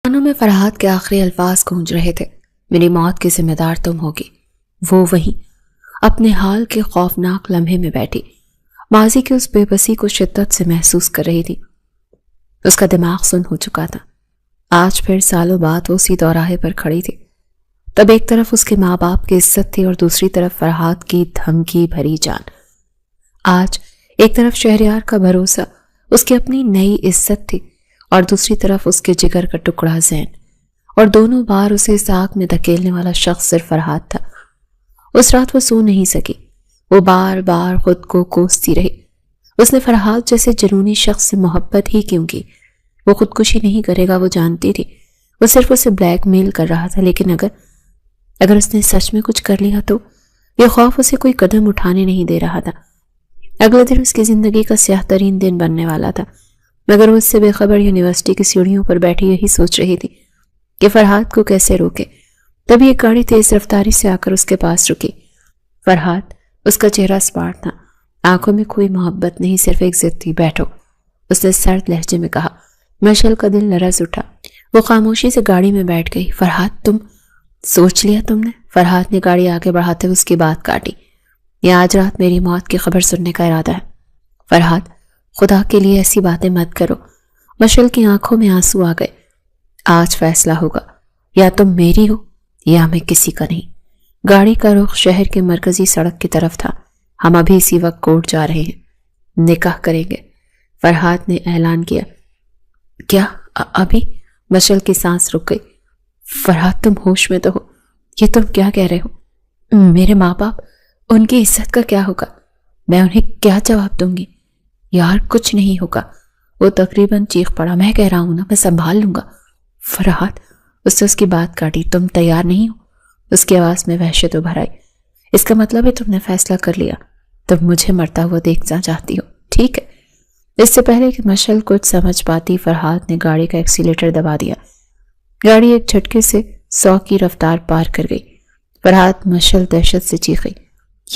کانوں میں فرحات کے آخری الفاظ گونج رہے تھے، میری موت کی ذمہ دار تم ہوگی۔ وہ وہیں اپنے حال کے خوفناک لمحے میں بیٹھی ماضی کی اس بے بسی کو شدت سے محسوس کر رہی تھی۔ اس کا دماغ سن ہو چکا تھا۔ آج پھر سالوں بعد وہ اسی دوراہے پر کھڑی تھی۔ تب ایک طرف اس کے ماں باپ کی عزت تھی اور دوسری طرف فرحات کی دھمکی بھری جان۔ آج ایک طرف شہریار کا بھروسہ، اس کی اپنی نئی عزت تھی، اور دوسری طرف اس کے جگر کا ٹکڑا زین، اور دونوں بار اسے اس آگ میں دھکیلنے والا شخص صرف فرحات تھا۔ اس رات وہ سو نہیں سکی، وہ بار بار خود کو کوستی رہی۔ اس نے فرحات جیسے جنونی شخص سے محبت ہی کیوں کی؟ وہ خودکشی نہیں کرے گا، وہ جانتی تھی۔ وہ صرف اسے بلیک میل کر رہا تھا، لیکن اگر اس نے سچ میں کچھ کر لیا تو یہ خوف اسے کوئی قدم اٹھانے نہیں دے رہا تھا۔ اگلے دن اس کی زندگی کا سیاہ ترین دن بننے والا تھا، مگر وہ اس سے بے خبر یونیورسٹی کی سیڑھیوں پر بیٹھی یہی سوچ رہی تھی کہ فرحات کو کیسے روکے۔ تبھی ایک گاڑی تیز رفتاری سے آ کر اس کے پاس رکی۔ فرحات، اس کا چہرہ سپاٹ تھا، آنکھوں میں کوئی محبت نہیں، صرف ایک ضد تھی۔ بیٹھو، اس نے سرد لہجے میں کہا۔ مشعل کا دل لرز اٹھا، وہ خاموشی سے گاڑی میں بیٹھ گئی۔ فرحات، تم سوچ لیا تم نے؟ فرحات نے گاڑی آگے بڑھاتے ہوئے اس کی بات کاٹی۔ یہ آج رات میری موت کی خبر سننے کا ارادہ ہے۔ فرحات، خدا کے لیے ایسی باتیں مت کرو۔ مشعل کی آنکھوں میں آنسو آ گئے۔ آج فیصلہ ہوگا، یا تم میری ہو یا میں کسی کا نہیں۔ گاڑی کا رخ شہر کے مرکزی سڑک کی طرف تھا۔ ہم ابھی اسی وقت کورٹ جا رہے ہیں، نکاح کریں گے، فرحات نے اعلان کیا۔ کیا ابھی؟ مشعل کی سانس رک گئی۔ فرحات، تم ہوش میں تو ہو؟ یہ تم کیا کہہ رہے ہو؟ میرے ماں باپ، ان کی عزت کا کیا ہوگا؟ میں انہیں کیا جواب دوں گی؟ یار کچھ نہیں ہوگا، وہ تقریباً چیخ پڑا۔ میں کہہ رہا ہوں نا، میں سنبھال لوں گا۔ فرحات، اس نے اس کی بات کاٹی۔ تم تیار نہیں ہو؟ اس کی آواز میں وحشت ابھر آئی۔ اس کا مطلب ہے تم نے فیصلہ کر لیا، تم مجھے مرتا ہوا دیکھنا چاہتی ہو، ٹھیک ہے؟ اس سے پہلے کہ مشعل کچھ سمجھ پاتی، فرحات نے گاڑی کا ایکسیلیٹر دبا دیا۔ گاڑی ایک جھٹکے سے 100 کی رفتار پار کر گئی۔ فرحات، مشعل دہشت سے چیخی،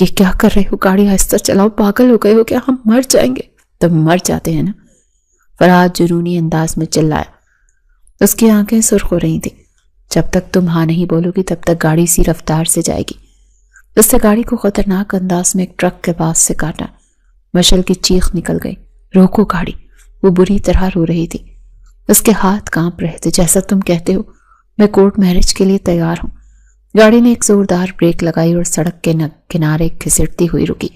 یہ کیا کر رہے ہو؟ گاڑی آہستہ چلاؤ، پاگل ہو گئے ہو کیا؟ ہم مر جائیں گے۔ تم مر جاتے ہیں نا، فرحات جنونی انداز میں چلایا۔ اس کی آنکھیں سرخ ہو رہی تھیں۔ جب تک تم ہاں نہیں بولو گی تب تک گاڑی اسی رفتار سے جائے گی۔ اس نے گاڑی کو خطرناک انداز میں ایک ٹرک کے پاس سے کاٹا۔ مشعل کی چیخ نکل گئی، روکو گاڑی۔ وہ بری طرح رو رہی تھی، اس کے ہاتھ کانپ رہے تھے۔ جیسا تم کہتے ہو، میں کورٹ میرج کے لیے تیار ہوں۔ گاڑی نے ایک زوردار بریک لگائی اور سڑک کے کنارے گھسٹتی ہوئی رکی۔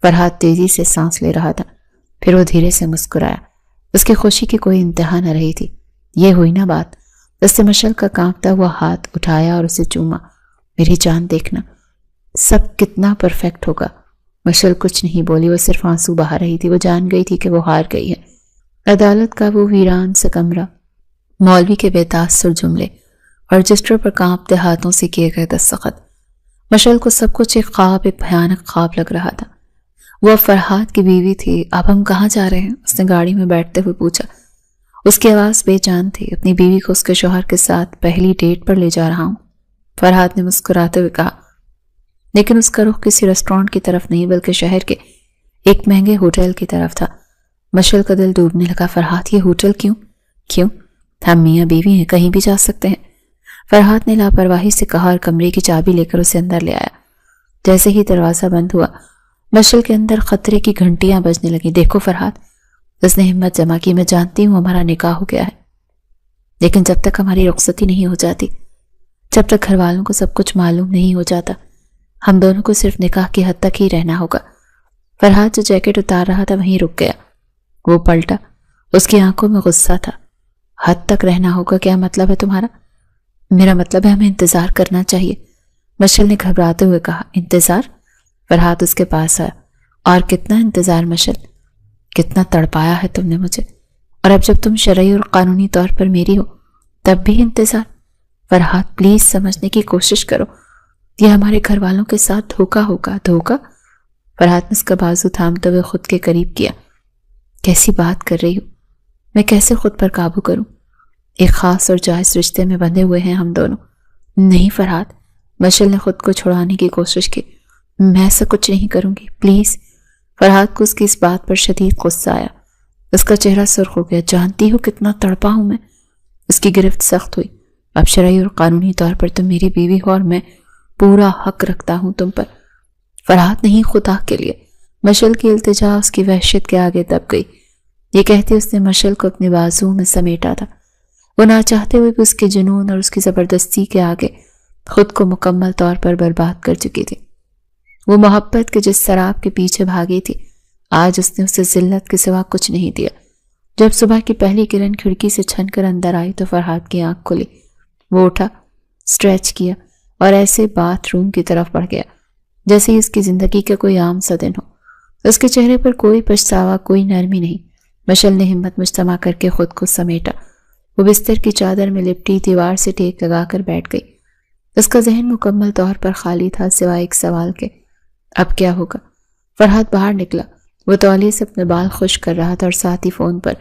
فرحات تیزی سے سانس لے رہا تھا، پھر وہ دھیرے سے مسکرایا۔ اس کی خوشی کی کوئی انتہا نہ رہی تھی۔ یہ ہوئی نا بات؟ اس نے مشعل کا کانپتا ہوا ہاتھ اٹھایا اور اسے چوما۔ میری جان، دیکھنا سب کتنا پرفیکٹ ہوگا۔ مشعل کچھ نہیں بولی، وہ صرف آنسو بہا رہی تھی۔ وہ جان گئی تھی کہ وہ ہار گئی ہے۔ عدالت کا وہ ویران سا کمرہ، مولوی کے بے تاثر جملے اور رجسٹر پر کانپتے ہاتھوں سے کیے گئے دستخط، مشعل کو سب کچھ ایک خواب، ایک بھیانک خواب لگ رہا تھا۔ وہ اب فرحات کی بیوی تھی۔ اب ہم کہاں جا رہے ہیں؟ اس نے گاڑی میں بیٹھتے ہوئے پوچھا۔ اس کی آواز بے جان تھی۔ اپنی بیوی کو اس کے شوہر کے ساتھ پہلی ڈیٹ پر لے جا رہا ہوں، فرحات نے مسکراتے ہوئے کہا، لیکن اس کا رخ کسی ریسٹورانٹ کی طرف نہیں بلکہ شہر کے ایک مہنگے ہوٹل کی طرف تھا۔ مشعل کا دل ڈوبنے لگا۔ فرحات، یہ ہوٹل کیوں؟ ہم میاں بیوی ہیں، کہیں بھی جا سکتے ہیں، فرحات نے لاپرواہی سے کہا اور کمرے کی چابی لے کر اسے اندر لے آیا۔ جیسے ہی دروازہ بند ہوا، مشعل کے اندر خطرے کی گھنٹیاں بجنے لگیں۔ دیکھو فرحات، اس نے ہمت جمع کی، میں جانتی ہوں ہمارا نکاح ہو گیا ہے، لیکن جب تک ہماری رخصتی نہیں ہو جاتی، جب تک گھر والوں کو سب کچھ معلوم نہیں ہو جاتا، ہم دونوں کو صرف نکاح کی حد تک ہی رہنا ہوگا۔ فرحات جو جیکٹ اتار رہا تھا وہیں رک گیا۔ وہ پلٹا، اس کی آنکھوں میں غصہ تھا۔ حد تک رہنا ہوگا؟ کیا مطلب ہے تمہارا؟ میرا مطلب ہے ہمیں انتظار کرنا چاہیے، مشعل نے گھبراتے ہوئے کہا۔ انتظار؟ فرحات اس کے پاس آیا۔ اور کتنا انتظار مشعل؟ کتنا تڑپایا ہے تم نے مجھے، اور اب جب تم شرعی اور قانونی طور پر میری ہو تب بھی انتظار؟ فرحات پلیز سمجھنے کی کوشش کرو، یہ ہمارے گھر والوں کے ساتھ دھوکہ ہوگا۔ دھوکہ؟ فرحات نے اس کا بازو تھامتے ہوئے خود کے قریب کیا۔ کیسی بات کر رہی ہو؟ میں کیسے خود پر قابو کروں؟ ایک خاص اور جائز رشتے میں بندھے ہوئے ہیں ہم دونوں۔ نہیں فرحات، مشعل نے خود کو چھڑانے کی کوشش کی، میں ایسا کچھ نہیں کروں گی، پلیز۔ فرحات کو اس کی اس بات پر شدید غصہ آیا، اس کا چہرہ سرخ ہو گیا۔ جانتی ہو کتنا تڑپا ہوں میں، اس کی گرفت سخت ہوئی۔ اب شرعی اور قانونی طور پر تم میری بیوی ہو اور میں پورا حق رکھتا ہوں تم پر۔ فرحات نہیں، خدا کے لیے۔ مشل کی التجا اس کی وحشت کے آگے دب گئی۔ یہ کہتے اس نے مشل کو اپنے بازو میں سمیٹا تھا۔ وہ نہ چاہتے ہوئے بھی اس کے جنون اور اس کی زبردستی کے آگے خود کو مکمل طور پر برباد کر چکی تھی۔ وہ محبت کے جس سراب کے پیچھے بھاگی تھی، آج اس نے اسے ذلت کے سوا کچھ نہیں دیا۔ جب صبح کی پہلی کرن کھڑکی سے چھن کر اندر آئی تو فرحات کی آنکھ کھلی۔ وہ اٹھا، اسٹریچ کیا اور ایسے باتھ روم کی طرف بڑھ گیا جیسے ہی اس کی زندگی کا کوئی عام سا دن ہو۔ اس کے چہرے پر کوئی پچھتاوا، کوئی نرمی نہیں۔ مشل نے ہمت مجتمع کر کے خود کو سمیٹا۔ وہ بستر کی چادر میں لپٹی دیوار سے ٹیک لگا کر بیٹھ گئی۔ اس کا ذہن مکمل طور پر خالی تھا سوائے ایک سوال کے، اب کیا ہوگا؟ فرحات باہر نکلا۔ وہ تولیے سے اپنے بال خشک کر رہا تھا اور ساتھ ہی فون پر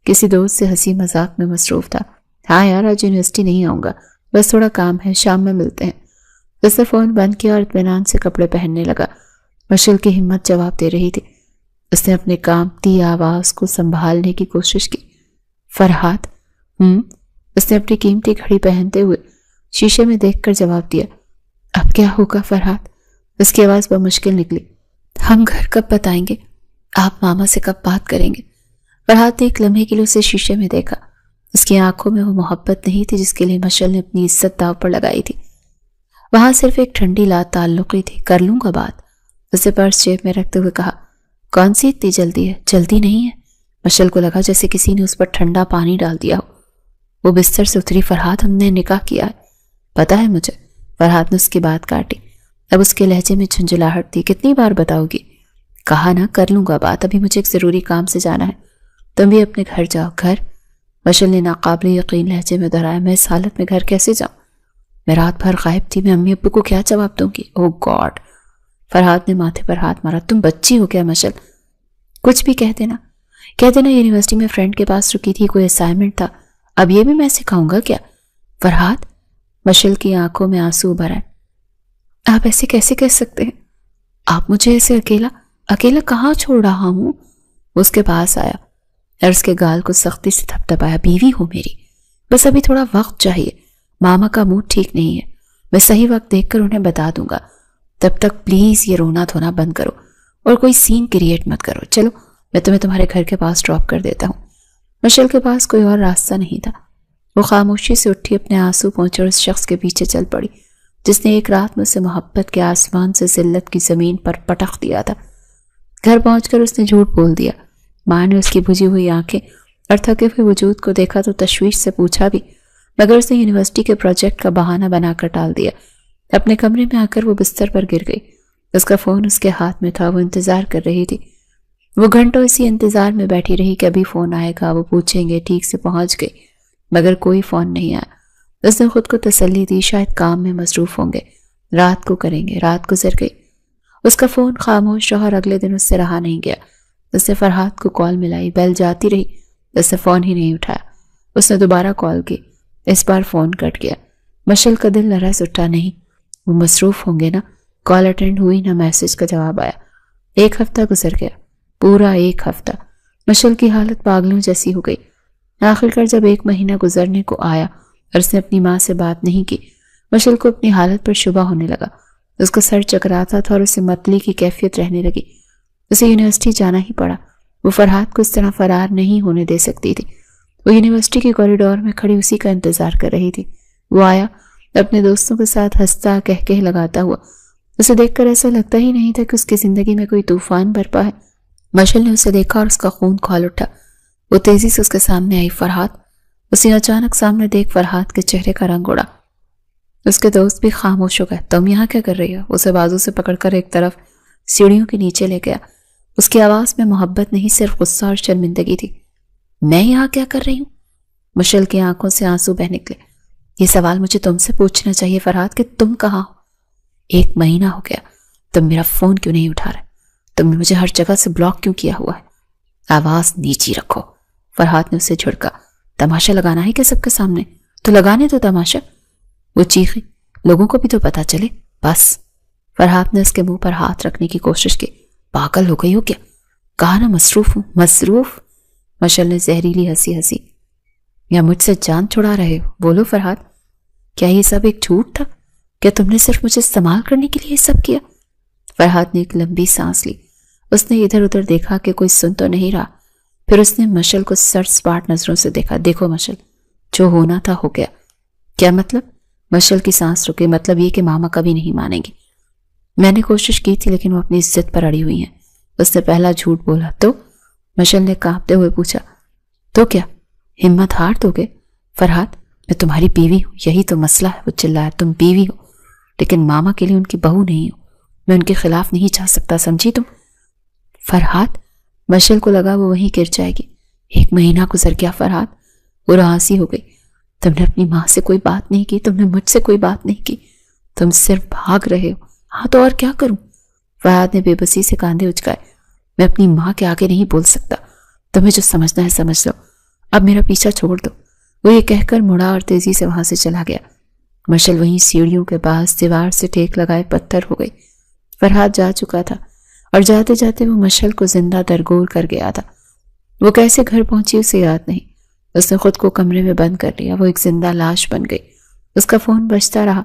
کسی دوست سے ہنسی مذاق میں مصروف تھا۔ ہاں یار، آج یونیورسٹی نہیں آؤں گا، بس تھوڑا کام ہے، شام میں ملتے ہیں۔ اس نے فون بند کیا اور اطمینان سے کپڑے پہننے لگا۔ مشل کی ہمت جواب دے رہی تھی۔ اس نے اپنے کانپتی آواز کو سنبھالنے کی کوشش کی۔ فرحات؟ اس نے اپنی قیمتی گھڑی پہنتے ہوئے شیشے میں دیکھ کر جواب دیا۔ اب کیا ہوگا فرحات؟ اس کی آواز بمشکل نکلی۔ ہم گھر کب بتائیں گے؟ آپ ماما سے کب بات کریں گے؟ فرحات نے ایک لمحے کے لیے اسے شیشے میں دیکھا۔ اس کی آنکھوں میں وہ محبت نہیں تھی جس کے لیے مشل نے اپنی عزت داو پر لگائی تھی۔ وہاں صرف ایک ٹھنڈی لا تعلقی تھی۔ کر لوں گا بات، اسے پرس جیب میں رکھتے ہوئے کہا۔ کون سی اتنی جلدی ہے؟ جلدی نہیں ہے۔ مشل کو لگا جیسے کسی نے اس پر ٹھنڈا پانی ڈال دیا ہو۔ وہ بستر سے اتری۔ فرحات، ہم نے نکاح کیا ہے۔ پتا ہے مجھے۔ فرحات نے اس کی بات کاٹی۔ اب اس کے لہجے میں جھنجھلاہٹ تھی۔ کتنی بار بتاؤ گی؟ کہا نا کر لوں گا بات، ابھی مجھے ایک ضروری کام سے جانا ہے۔ تم بھی اپنے گھر جاؤ۔ گھر؟ مشل نے ناقابل یقین لہجے میں دہرایا۔ میں اس حالت میں گھر کیسے جاؤں؟ میں رات بھر غائب تھی، میں امی ابو کو کیا جواب دوں گی؟ اوہ گاڈ! فرحات نے ماتھے پر ہاتھ مارا۔ تم بچی ہو کیا مشل؟ کچھ بھی کہہ دینا یونیورسٹی میں فرینڈ کے پاس رکی تھی، کوئی اسائنمنٹ تھا، اب یہ بھی میں سکھاؤں گا کیا؟ فرحات؟ مشل کی آنکھوں میں آنسو ابھر آئے۔ آپ ایسے کیسے کہہ سکتے ہیں؟ آپ مجھے ایسے اکیلا کہاں چھوڑ رہا ہوں؟ وہ اس کے پاس آیا اور اس کے گال کو سختی سے تھپتھپایا۔ بیوی ہو میری، بس ابھی تھوڑا وقت چاہیے، ماما کا موڈ ٹھیک نہیں ہے، میں صحیح وقت دیکھ کر انہیں بتا دوں گا، تب تک پلیز یہ رونا دھونا بند کرو اور کوئی سین کریٹ مت کرو۔ چلو میں تمہیں تمہارے گھر کے پاس ڈراپ کر دیتا ہوں۔ مشل کے پاس کوئی اور راستہ نہیں تھا۔ وہ خاموشی سے اٹھی، اپنے آنسو پہنچے اور اس شخص کے پیچھے چل پڑی جس نے ایک رات میں اسے محبت کے آسمان سے ذلت کی زمین پر پٹخ دیا تھا۔ گھر پہنچ کر اس نے جھوٹ بول دیا۔ ماں نے اس کی بجھی ہوئی آنکھیں اور تھکے ہوئے وجود کو دیکھا تو تشویش سے پوچھا بھی، مگر اس نے یونیورسٹی کے پروجیکٹ کا بہانہ بنا کر ٹال دیا۔ اپنے کمرے میں آ کر وہ بستر پر گر گئی۔ اس کا فون اس کے ہاتھ میں تھا، وہ انتظار کر رہی تھی۔ وہ گھنٹوں اسی انتظار میں بیٹھی رہی کہ ابھی فون آئے گا، وہ پوچھیں گے، ٹھیک سے پہنچ گئی، مگر کوئی فون نہیں آیا۔ اس نے خود کو تسلی دی، شاید کام میں مصروف ہوں گے، رات کو کریں گے۔ رات گزر گئی، اس کا فون خاموش رہا اور اگلے دن اس سے رہا نہیں گیا۔ اس نے فرحات کو کال ملائی، بیل جاتی رہی، اس نے فون ہی نہیں اٹھایا۔ اس نے دوبارہ کال کی، اس بار فون کٹ گیا۔ مشل کا دل لرز اٹھا۔ نہیں، وہ مصروف ہوں گے نا۔ کال اٹینڈ ہوئی نہ میسج کا جواب آیا۔ ایک ہفتہ گزر گیا، پورا ایک ہفتہ۔ مشل کی حالت پاگلوں جیسی ہو گئی۔ آخر کار جب ایک مہینہ گزرنے کو آیا اور اس نے اپنی ماں سے بات نہیں کی، مشل کو اپنی حالت پر شبہ ہونے لگا۔ اس کا سر چکراتا تھا اور اسے متلی کی کیفیت رہنے لگی۔ اسے یونیورسٹی جانا ہی پڑا۔ وہ فرحات کو اس طرح فرار نہیں ہونے دے سکتی تھی۔ وہ یونیورسٹی کے کوریڈور میں کھڑی اسی کا انتظار کر رہی تھی۔ وہ آیا، اپنے دوستوں کے ساتھ ہنستا کہہ لگاتا ہوا۔ اسے دیکھ کر ایسا لگتا ہی نہیں تھا کہ اس کی زندگی میں کوئی طوفان برپا ہے۔ مشل نے اسے دیکھا اور اس کا خون کھول اٹھا۔ وہ تیزی سے اس کے سامنے آئی۔ فرحات؟ اسے اچانک سامنے دیکھ فرحات کے چہرے کا رنگ اڑا۔ اس کے دوست بھی خاموش ہو گئے۔ تم یہاں کیا کر رہی ہو؟ اسے بازو سے پکڑ کر ایک طرف سیڑھیوں کے نیچے لے گیا۔ اس کی آواز میں محبت نہیں، صرف غصہ اور شرمندگی تھی۔ میں یہاں کیا کر رہی ہوں؟ مشل کی آنکھوں سے آنسو بہہ نکلے۔ یہ سوال مجھے تم سے پوچھنا چاہیے فرحات کہ تم کہاں ہو؟ 1 مہینہ ہو گیا، تم میرا فون کیوں نہیں اٹھا رہے؟ تم نے مجھے ہر جگہ سے بلاک کیوں کیا ہوا ہے؟ آواز نیچی رکھو، فرحات نے اسے جھڑکا۔ تماشا لگانا ہے کہ سب کے سامنے؟ تو لگانے تو تماشا۔ وہ چیخی، لوگوں کو بھی تو پتا چلے۔ بس۔ فرحات نے اس کے منہ پر ہاتھ رکھنے کی کوشش کی۔ پاگل ہو گئی ہو کیا؟ کہا نا مصروف ہوں۔ مصروف؟ مشل نے زہریلی ہنسی ہنسی۔ یا مجھ سے جان چھڑا رہے ہو؟ بولو فرحات، کیا یہ سب ایک جھوٹ تھا؟ کیا تم نے صرف مجھے استعمال کرنے کے لیے یہ سب کیا؟ فرحات نے ایک لمبی سانس لی. اس نے ادھر ادھر دیکھا کہ کوئی سن تو نہیں رہا. پھر اس نے مشل کو سر سپاٹ نظروں سے دیکھا. دیکھو مشل، جو ہونا تھا ہو گیا. کیا مطلب؟ مشل کی سانس رکے. مطلب یہ کہ ماما کبھی نہیں مانیں گی. میں نے کوشش کی تھی لیکن وہ اپنی عزت پر اڑی ہوئی ہیں. اس نے پہلا جھوٹ بولا. تو؟ مشل نے کانپتے ہوئے پوچھا. تو کیا ہمت ہار دو گے؟ فرحات، میں تمہاری بیوی ہوں، یہی تو مسئلہ ہے. وہ چلایا. تم بیوی ہو لیکن ماما کے لیے ان کی بہو نہیں ہو. میں ان کے خلاف نہیں جا سکتا، سمجھی تم؟ فرحات، مشل کو لگا وہ وہیں گر جائے گی. 1 مہینہ گزر گیا فرحات. وہ رہاسی ہو گئی. تم نے اپنی ماں سے کوئی بات نہیں کی، تم نے مجھ سے کوئی بات نہیں کی، تم صرف بھاگ رہے ہو. ہاں تو اور کیا کروں؟ فرحات نے بے بسی سے کاندھے اچکائے. میں اپنی ماں کے آگے نہیں بول سکتا. تمہیں جو سمجھنا ہے سمجھ لو. اب میرا پیچھا چھوڑ دو. وہ یہ کہہ کر مڑا اور تیزی سے وہاں سے چلا گیا. مشل وہیں سیڑھیوں کے پاس دیوار سے ٹیک لگائے پتھر ہو گئی. فرحات جا چکا تھا اور جاتے جاتے وہ مشل کو زندہ درگور کر گیا تھا. وہ کیسے گھر پہنچی اسے یاد نہیں. اس نے خود کو کمرے میں بند کر لیا. وہ ایک زندہ لاش بن گئی. اس کا فون بجتا رہا.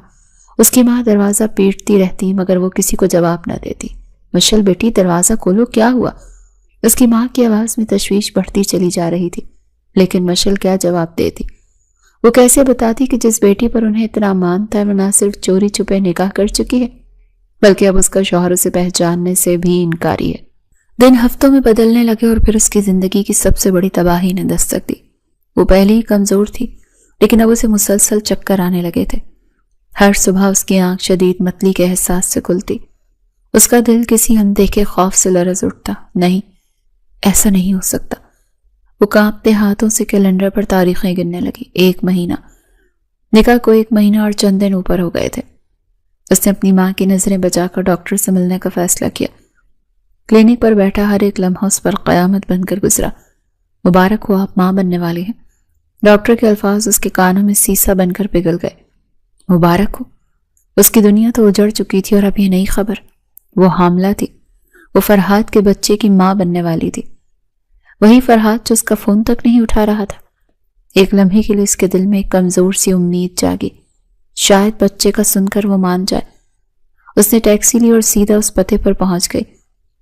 اس کی ماں دروازہ پیٹتی رہتی مگر وہ کسی کو جواب نہ دیتی. مشل بیٹی، دروازہ کھولو، کیا ہوا؟ اس کی ماں کی آواز میں تشویش بڑھتی چلی جا رہی تھی. لیکن مشل کیا جواب دیتی؟ وہ کیسے بتاتی کہ جس بیٹی پر انہیں اتنا مان تھا وہ نہ صرف چوری چھپے نکاح کر چکی ہے بلکہ اب اس کا شوہر اسے پہچاننے سے بھی انکاری ہے. دن ہفتوں میں بدلنے لگے اور پھر اس کی زندگی کی سب سے بڑی تباہی نے دستک دی. وہ پہلے ہی کمزور تھی لیکن اب اسے مسلسل چکر آنے لگے تھے. ہر صبح اس کی آنکھ شدید متلی کے احساس سے کھلتی. اس کا دل کسی اندیکھے خوف سے لرز اٹھتا. نہیں، ایسا نہیں ہو سکتا. وہ کانپتے ہاتھوں سے کیلنڈر پر تاریخیں گننے لگی. 1 مہینہ. نکاح کو 1 مہینہ اور چند دن اوپر ہو گئے تھے. اس نے اپنی ماں کی نظریں بچا کر ڈاکٹر سے ملنے کا فیصلہ کیا. کلینک پر بیٹھا ہر ایک لمحہ اس پر قیامت بن کر گزرا. مبارک ہو، آپ ماں بننے والی ہیں. ڈاکٹر کے الفاظ اس کے کانوں میں سیسا بن کر پگھل گئے. مبارک ہو. اس کی دنیا تو اجڑ چکی تھی اور اب یہ نئی خبر. وہ حاملہ تھی. وہ فرحات کے بچے کی ماں بننے والی تھی. وہی فرحات جو اس کا فون تک نہیں اٹھا رہا تھا. ایک لمحے کے لیے اس کے دل میں ایک کمزور سی امید جاگی. شاید بچے کا سن کر وہ مان جائے. اس نے ٹیکسی لی اور سیدھا اس پتے پر پہنچ گئی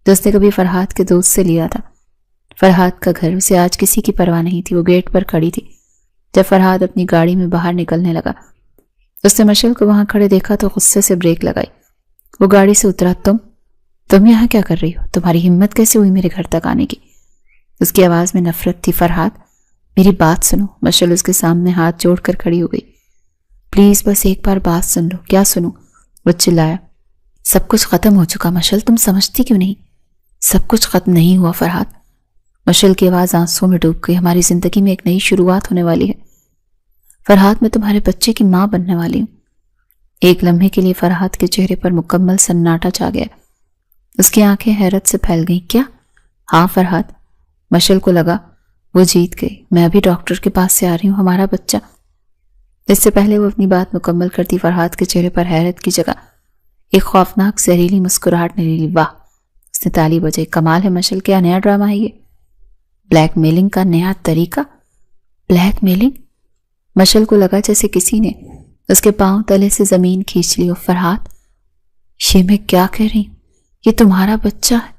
جو اس نے کبھی فرحات کے دوست سے لیا تھا. فرحات کا گھر. اسے آج کسی کی پرواہ نہیں تھی. وہ گیٹ پر کھڑی تھی. جب فرحات اپنی گاڑی میں باہر نکلنے لگا اس نے مشل کو وہاں کھڑے دیکھا تو غصے سے بریک لگائی. وہ گاڑی سے اترا. تم یہاں کیا کر رہی ہو؟ تمہاری ہمت کیسے ہوئی میرے گھر تک آنے کی؟ اس کی آواز میں نفرت تھی. فرحات، میری بات سنو. مشل اس کے سامنے ہاتھ جوڑ کر کھڑی ہو گئی. پلیز بس ایک بار بات سن لو. کیا سنوں؟ وہ چلایا. سب کچھ ختم ہو چکا مشل، تم سمجھتی کیوں نہیں؟ سب کچھ ختم نہیں ہوا فرحات. مشل کی آواز آنسوں میں ڈوب گئی. ہماری زندگی میں ایک نئی شروعات ہونے والی ہے فرحات. میں تمہارے بچے کی ماں بننے والی ہوں. ایک لمحے کے لیے فرحات کے چہرے پر مکمل سناٹا چھا گیا. اس کی آنکھیں حیرت سے پھیل گئیں. کیا؟ ہاں فرحات. مشل کو لگا وہ جیت گئی. میں ابھی ڈاکٹر کے پاس سے آ رہی ہوں. ہمارا بچہ. اس سے پہلے وہ اپنی بات مکمل کرتی فرحات کے چہرے پر حیرت کی جگہ ایک خوفناک زہریلی مسکراہٹ نے لی. واہ! اس نے تالی بجائی. کمال ہے مشل. کیا نیا ڈرامہ ہے یہ؟ بلیک میلنگ کا نیا طریقہ؟ Black mailing? مشل کو لگا جیسے کسی نے اس کے پاؤں تلے سے زمین کھینچ لی. فرحات، یہ میں کیا کہہ رہی ہوں؟ یہ تمہارا بچہ ہے.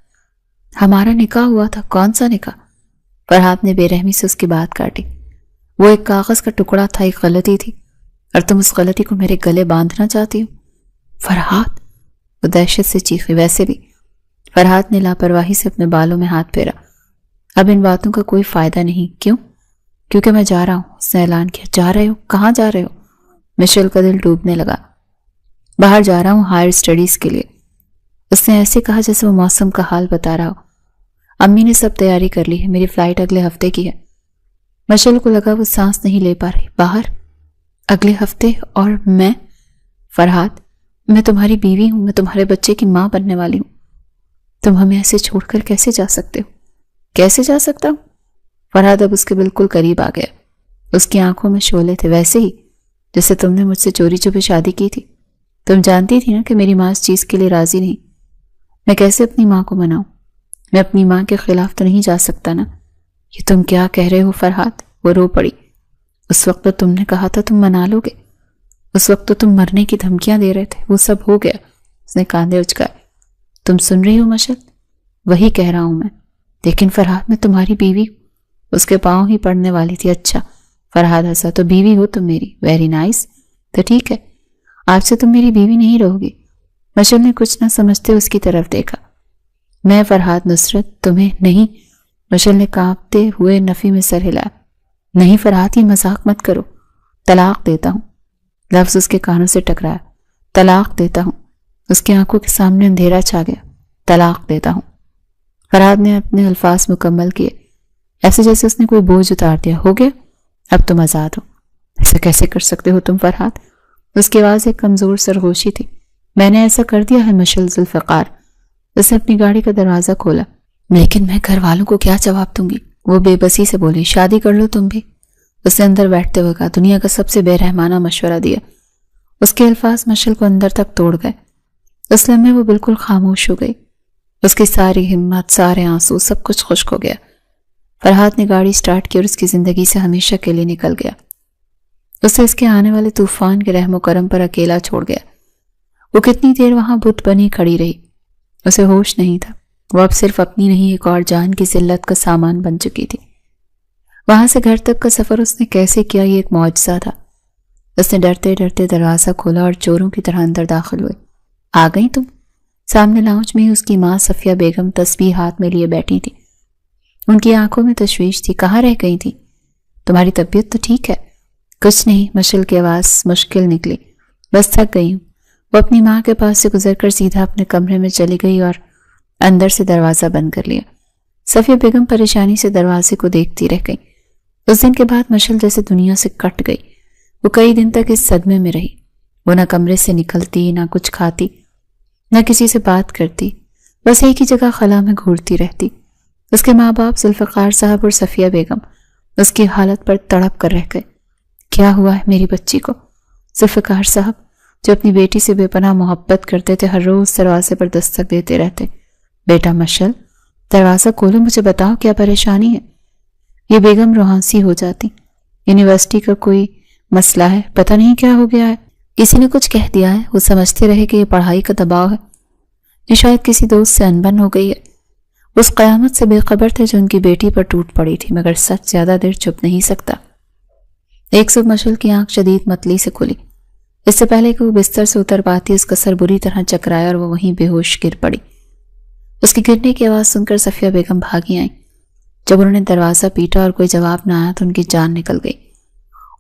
ہمارا نکاح ہوا تھا. کون سا نکاح؟ فرحات نے بے رحمی سے اس کی بات کاٹی. وہ ایک کاغذ کا ٹکڑا تھا، ایک غلطی تھی اور تم اس غلطی کو میرے گلے باندھنا چاہتی ہو. فرحات! وہ دہشت سے چیخی. ویسے بھی فرحات نے لاپرواہی سے اپنے بالوں میں ہاتھ پھیرا. اب ان باتوں کا کوئی فائدہ نہیں. کیوں؟ کیونکہ میں جا رہا ہوں. اس نے اعلان کیا. جا رہے ہو؟ کہاں جا رہے ہو؟ مشل کا دل ڈوبنے لگا. باہر جا رہا ہوں ہائر اسٹڈیز کے لیے. اس نے ایسے کہا جیسے وہ موسم کا حال بتا رہا ہو. امی نے سب تیاری کر لی ہے. میری فلائٹ اگلے ہفتے کی ہے. مشل کو لگا وہ سانس نہیں لے پا رہی. باہر؟ اگلے ہفتے؟ اور میں؟ فرحات، میں تمہاری بیوی ہوں. میں تمہارے بچے کی ماں بننے والی ہوں. تم ہمیں ایسے چھوڑ کر کیسے جا سکتے ہو؟ کیسے جا سکتا ہوں؟ فرحات اب اس کے بالکل قریب آ گیا. اس کی آنکھوں میں شعلے تھے. ویسے ہی جیسے تم نے مجھ سے چوری چھپے شادی کی تھی. تم جانتی تھی نا کہ میری ماں اس چیز کے لیے راضی نہیں. میں کیسے اپنی ماں کو مناؤں؟ میں اپنی ماں کے خلاف تو نہیں جا سکتا نا. یہ تم کیا کہہ رہے ہو فرحات؟ وہ رو پڑی. اس وقت تو تم نے کہا تھا تم منا لو گے، اس وقت تو تم مرنے کی دھمکیاں دے رہے تھے، وہ سب ہو گیا۔ اس نے کاندھے اچکائے۔ تم سن رہی ہو مشل؟ وہی کہہ رہا ہوں میں، لیکن فرحاد میں تمہاری بیوی ہوں۔ اس کے پاؤں ہی پڑنے والی تھی۔ اچھا، فرحاد ہنسا، تو بیوی ہو تم میری، ویری نائس، تو ٹھیک ہے، آج سے تم میری بیوی نہیں رہو گی۔ مشل نے کچھ نہ سمجھتے اس کی طرف دیکھا۔ میں فرحاد نصرت تمہیں نہیں، مشل نے کانپتے ہوئے نفی میں سر ہلایا۔ نہیں فرحاد، یہ مذاق مت کرو، طلاق دیتا ہوں۔ لفظ اس کے کانوں سے ٹکرایا۔ طلاق دیتا ہوں۔ اس کی آنکھوں کے سامنے اندھیرا چھا گیا۔ طلاق دیتا ہوں۔ فرحاد نے اپنے الفاظ مکمل کیے، ایسے جیسے اس نے کوئی بوجھ اتار دیا۔ ہو گیا، اب تم آزاد ہو۔ ایسا کیسے کر سکتے ہو تم فرحاد؟ اس کی آواز ایک کمزور سرگوشی تھی۔ میں نے ایسا کر دیا ہے مشل ذوالفقار۔ اس نے اپنی گاڑی کا دروازہ کھولا۔ لیکن میں گھر والوں کو کیا جواب دوں گی؟ وہ بے بسی سے بولی۔ شادی کر لو تم بھی۔ اس نے اندر بیٹھتے ہوئے کہا۔ دنیا کا سب سے بے رحمانہ مشورہ دیا۔ اس کے الفاظ مشل کو اندر تک توڑ گئے۔ اس لمحے وہ بالکل خاموش ہو گئی۔ اس کی ساری ہمت، سارے آنسو، سب کچھ خشک ہو گیا۔ فرحاد نے گاڑی سٹارٹ کی اور اس کی زندگی سے ہمیشہ کے لیے نکل گیا۔ اسے اس کے آنے والے طوفان کے رحم و کرم پر اکیلا چھوڑ گیا۔ وہ کتنی دیر وہاں بت بنی کھڑی رہی۔ اسے ہوش نہیں تھا۔ وہ اب صرف اپنی نہیں ایک اور جان کی ذلت کا سامان بن چکی تھی۔ وہاں سے گھر تک کا سفر اس نے کیسے کیا، یہ ایک معجزہ تھا۔ اس نے ڈرتے ڈرتے دروازہ کھولا اور چوروں کی طرح اندر داخل ہوئے۔ آ گئی تم؟ سامنے لاؤنج میں اس کی ماں صفیہ بیگم تسبیح ہاتھ میں لیے بیٹھی تھی۔ ان کی آنکھوں میں تشویش تھی۔ کہاں رہ گئی تھی؟ تمہاری طبیعت تو ٹھیک ہے؟ کچھ نہیں، مشل کی آواز مشکل نکلی، بس تھک گئی ہوں۔ وہ اپنی ماں کے پاس سے گزر کر سیدھا اپنے کمرے میں چلی گئی اور اندر سے دروازہ بند کر لیا۔ صفیہ بیگم پریشانی سے دروازے کو دیکھتی رہ گئی۔ اس دن کے بعد مشل جیسے دنیا سے کٹ گئی۔ وہ کئی دن تک اس صدمے میں رہی۔ وہ نہ کمرے سے نکلتی، نہ کچھ کھاتی، نہ کسی سے بات کرتی، بس ایک ہی جگہ خلا میں گھورتی رہتی۔ اس کے ماں باپ ذوالفقار صاحب اور صفیہ بیگم اس کی حالت پر تڑپ کر رہ گئے۔ کیا ہوا ہے میری بچی کو؟ ذوالفقار صاحب جو اپنی بیٹی سے بے پناہ محبت کرتے تھے، ہر روز دروازے پر دستک دیتے رہتے۔ بیٹا مشل، دروازہ کھولو، مجھے بتاؤ کیا پریشانی ہے؟ یہ بیگم روحانسی ہو جاتی۔ یونیورسٹی کا کوئی مسئلہ ہے، پتہ نہیں کیا ہو گیا ہے، کسی نے کچھ کہہ دیا ہے۔ وہ سمجھتے رہے کہ یہ پڑھائی کا دباؤ ہے، یہ شاید کسی دوست سے انبن ہو گئی ہے۔ اس قیامت سے بے خبر تھے جو ان کی بیٹی پر ٹوٹ پڑی تھی، مگر سچ زیادہ دیر چھپ نہیں سکتا۔ ایک صبح مشل کی آنکھ شدید متلی سے کھلی۔ اس سے پہلے کہ وہ بستر سے اتر پاتی، اس کا سر بری طرح چکرایا اور وہ وہیں بے ہوش گر پڑی۔ اس کی گرنے کی آواز سن کر صفیہ بیگم بھاگی آئیں۔ جب انہوں نے دروازہ پیٹا اور کوئی جواب نہ آیا تو ان کی جان نکل گئی۔